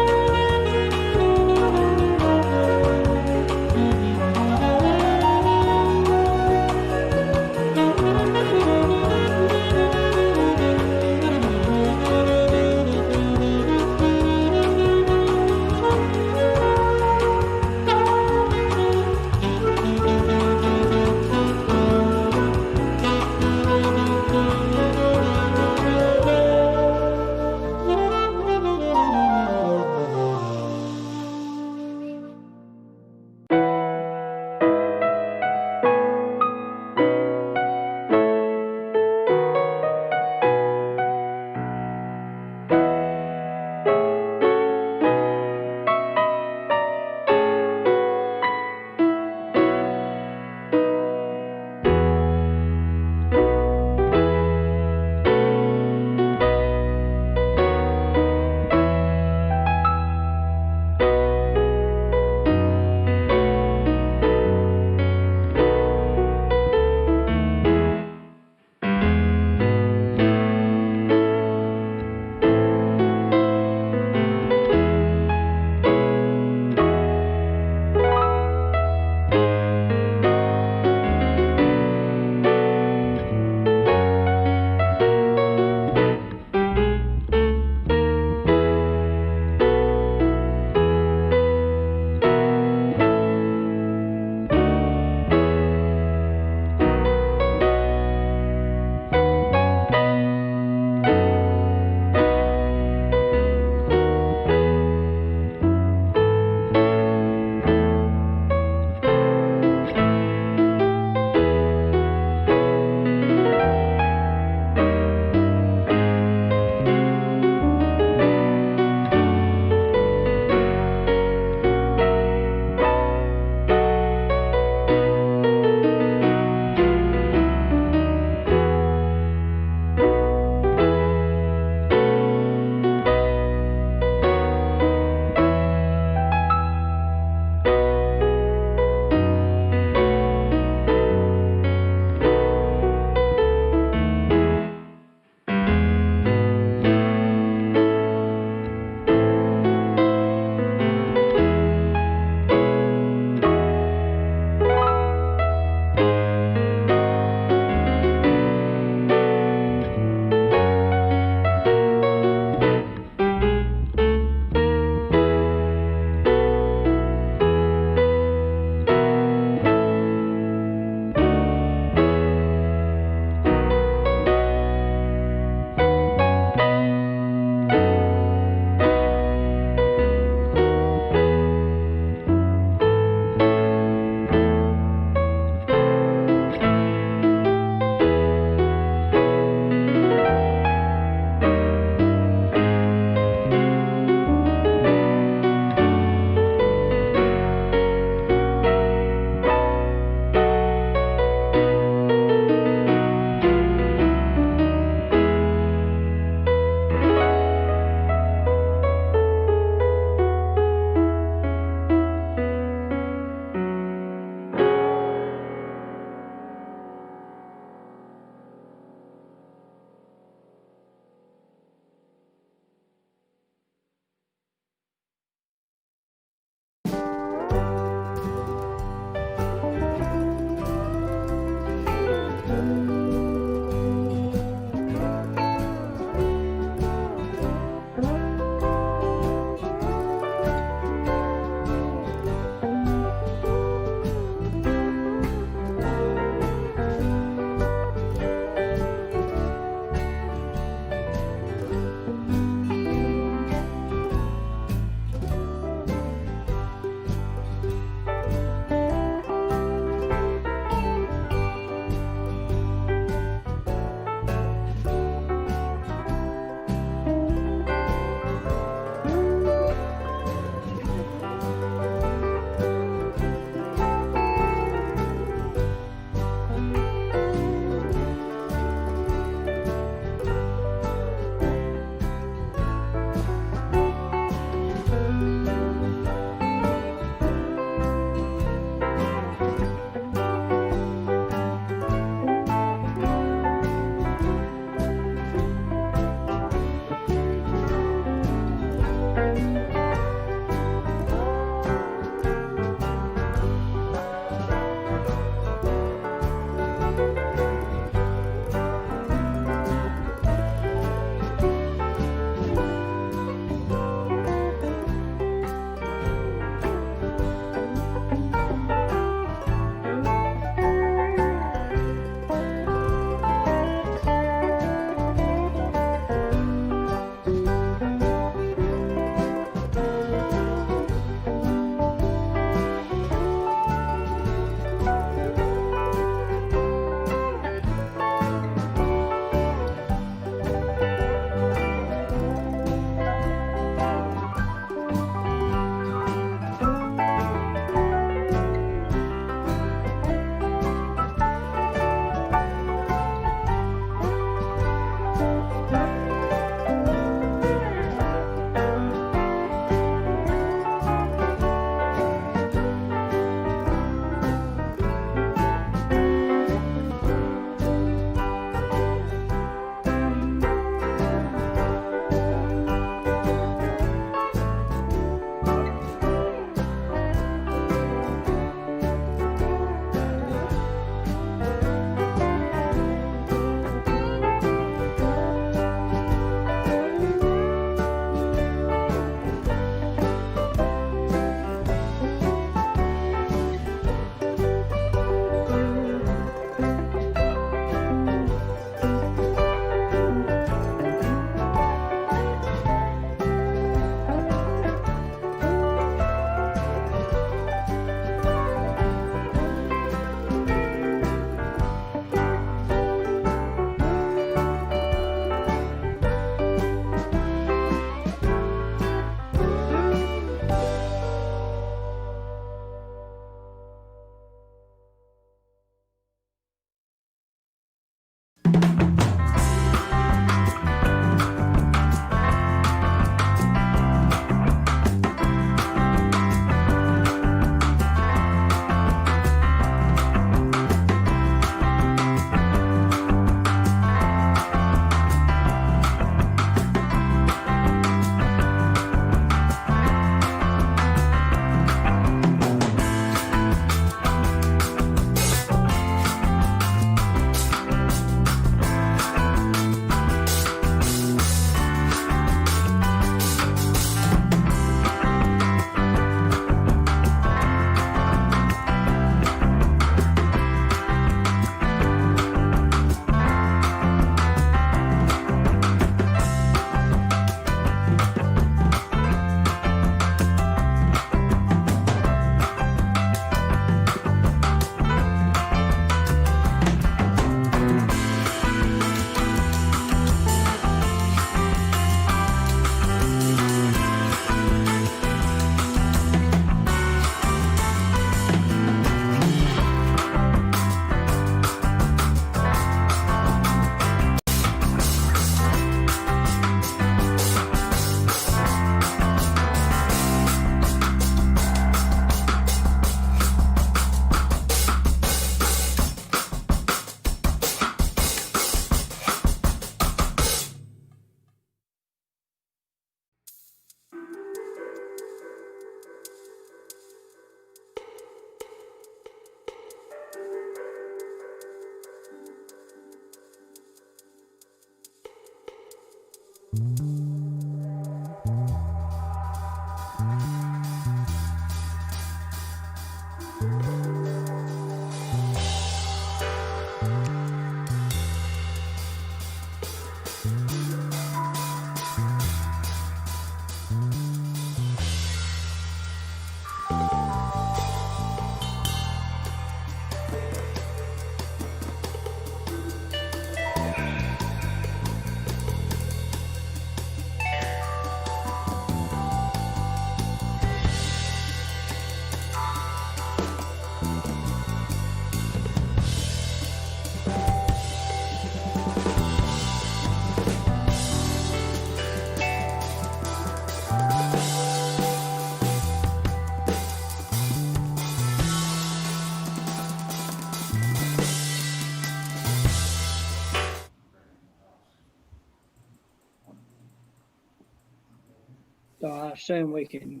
I assume we can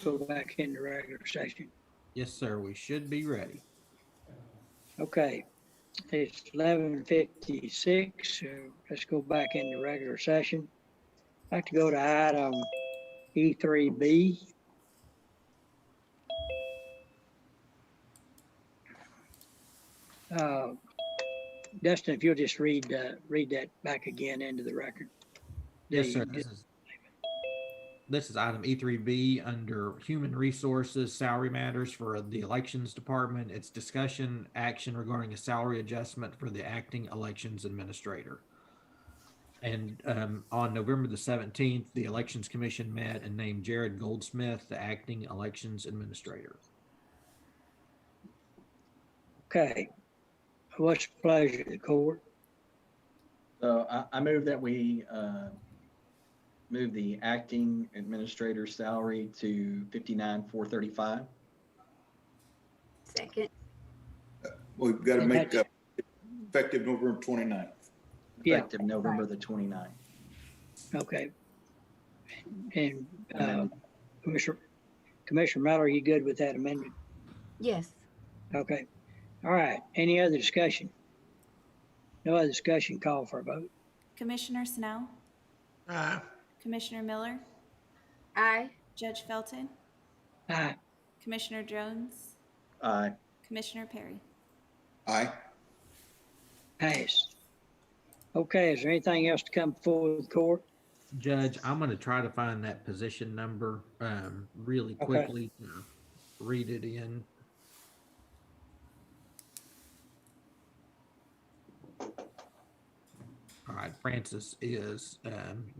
go back into regular session. Yes, sir, we should be ready. Okay, it's 11:56, so let's go back into regular session. I'd like to go to item E3B. Dustin, if you'll just read that back again into the record. Yes, sir. This is item E3B under Human Resources Salary Matters for the Elections Department. It's discussion action regarding a salary adjustment for the acting elections administrator. And on November the 17th, the Elections Commission met and named Jared Goldsmith the acting elections administrator. Okay. What's the pleasure of the court? So I move that we move the acting administrator's salary to $59,435. Second. We've got to make effective November 29th. Yeah. Effective November the 29th. Okay. And Commissioner Miller, are you good with that amendment? Yes. Okay. All right. Any other discussion? No other discussion, call for a vote. Commissioner Snell, Aye. Commissioner Miller, Aye. Judge Felton, Aye. Commissioner Jones, Aye. Commissioner Perry. Aye. Pass. Okay, is there anything else to come before the court? Judge, I'm going to try to find that position number really quickly. Read it in. All right, Francis is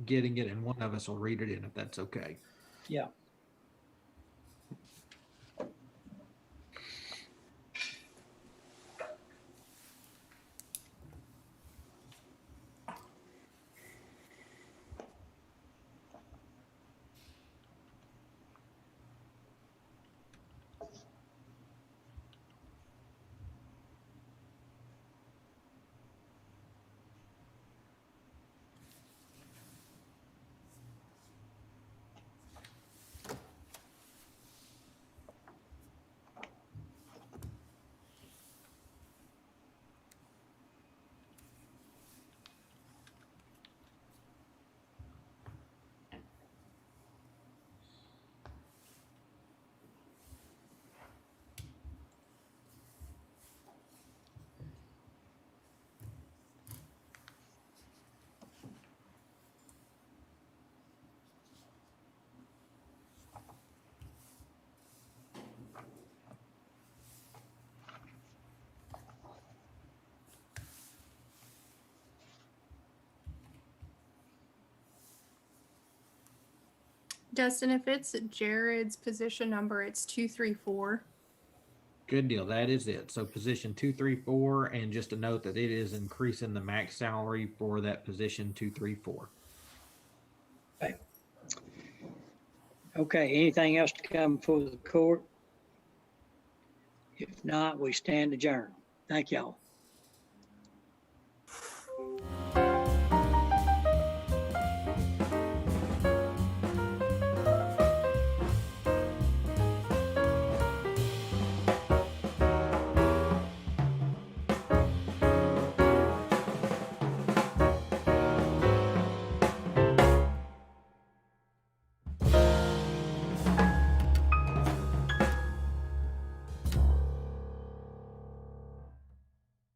getting it, and one of us will read it in if that's okay. Yeah. Dustin, if it's Jared's position number, it's 234. Good deal. That is it. So position 234, and just a note that it is increasing the max salary for that position 234. Okay. Okay, anything else to come before the court? If not, we stand adjourned. Thank y'all.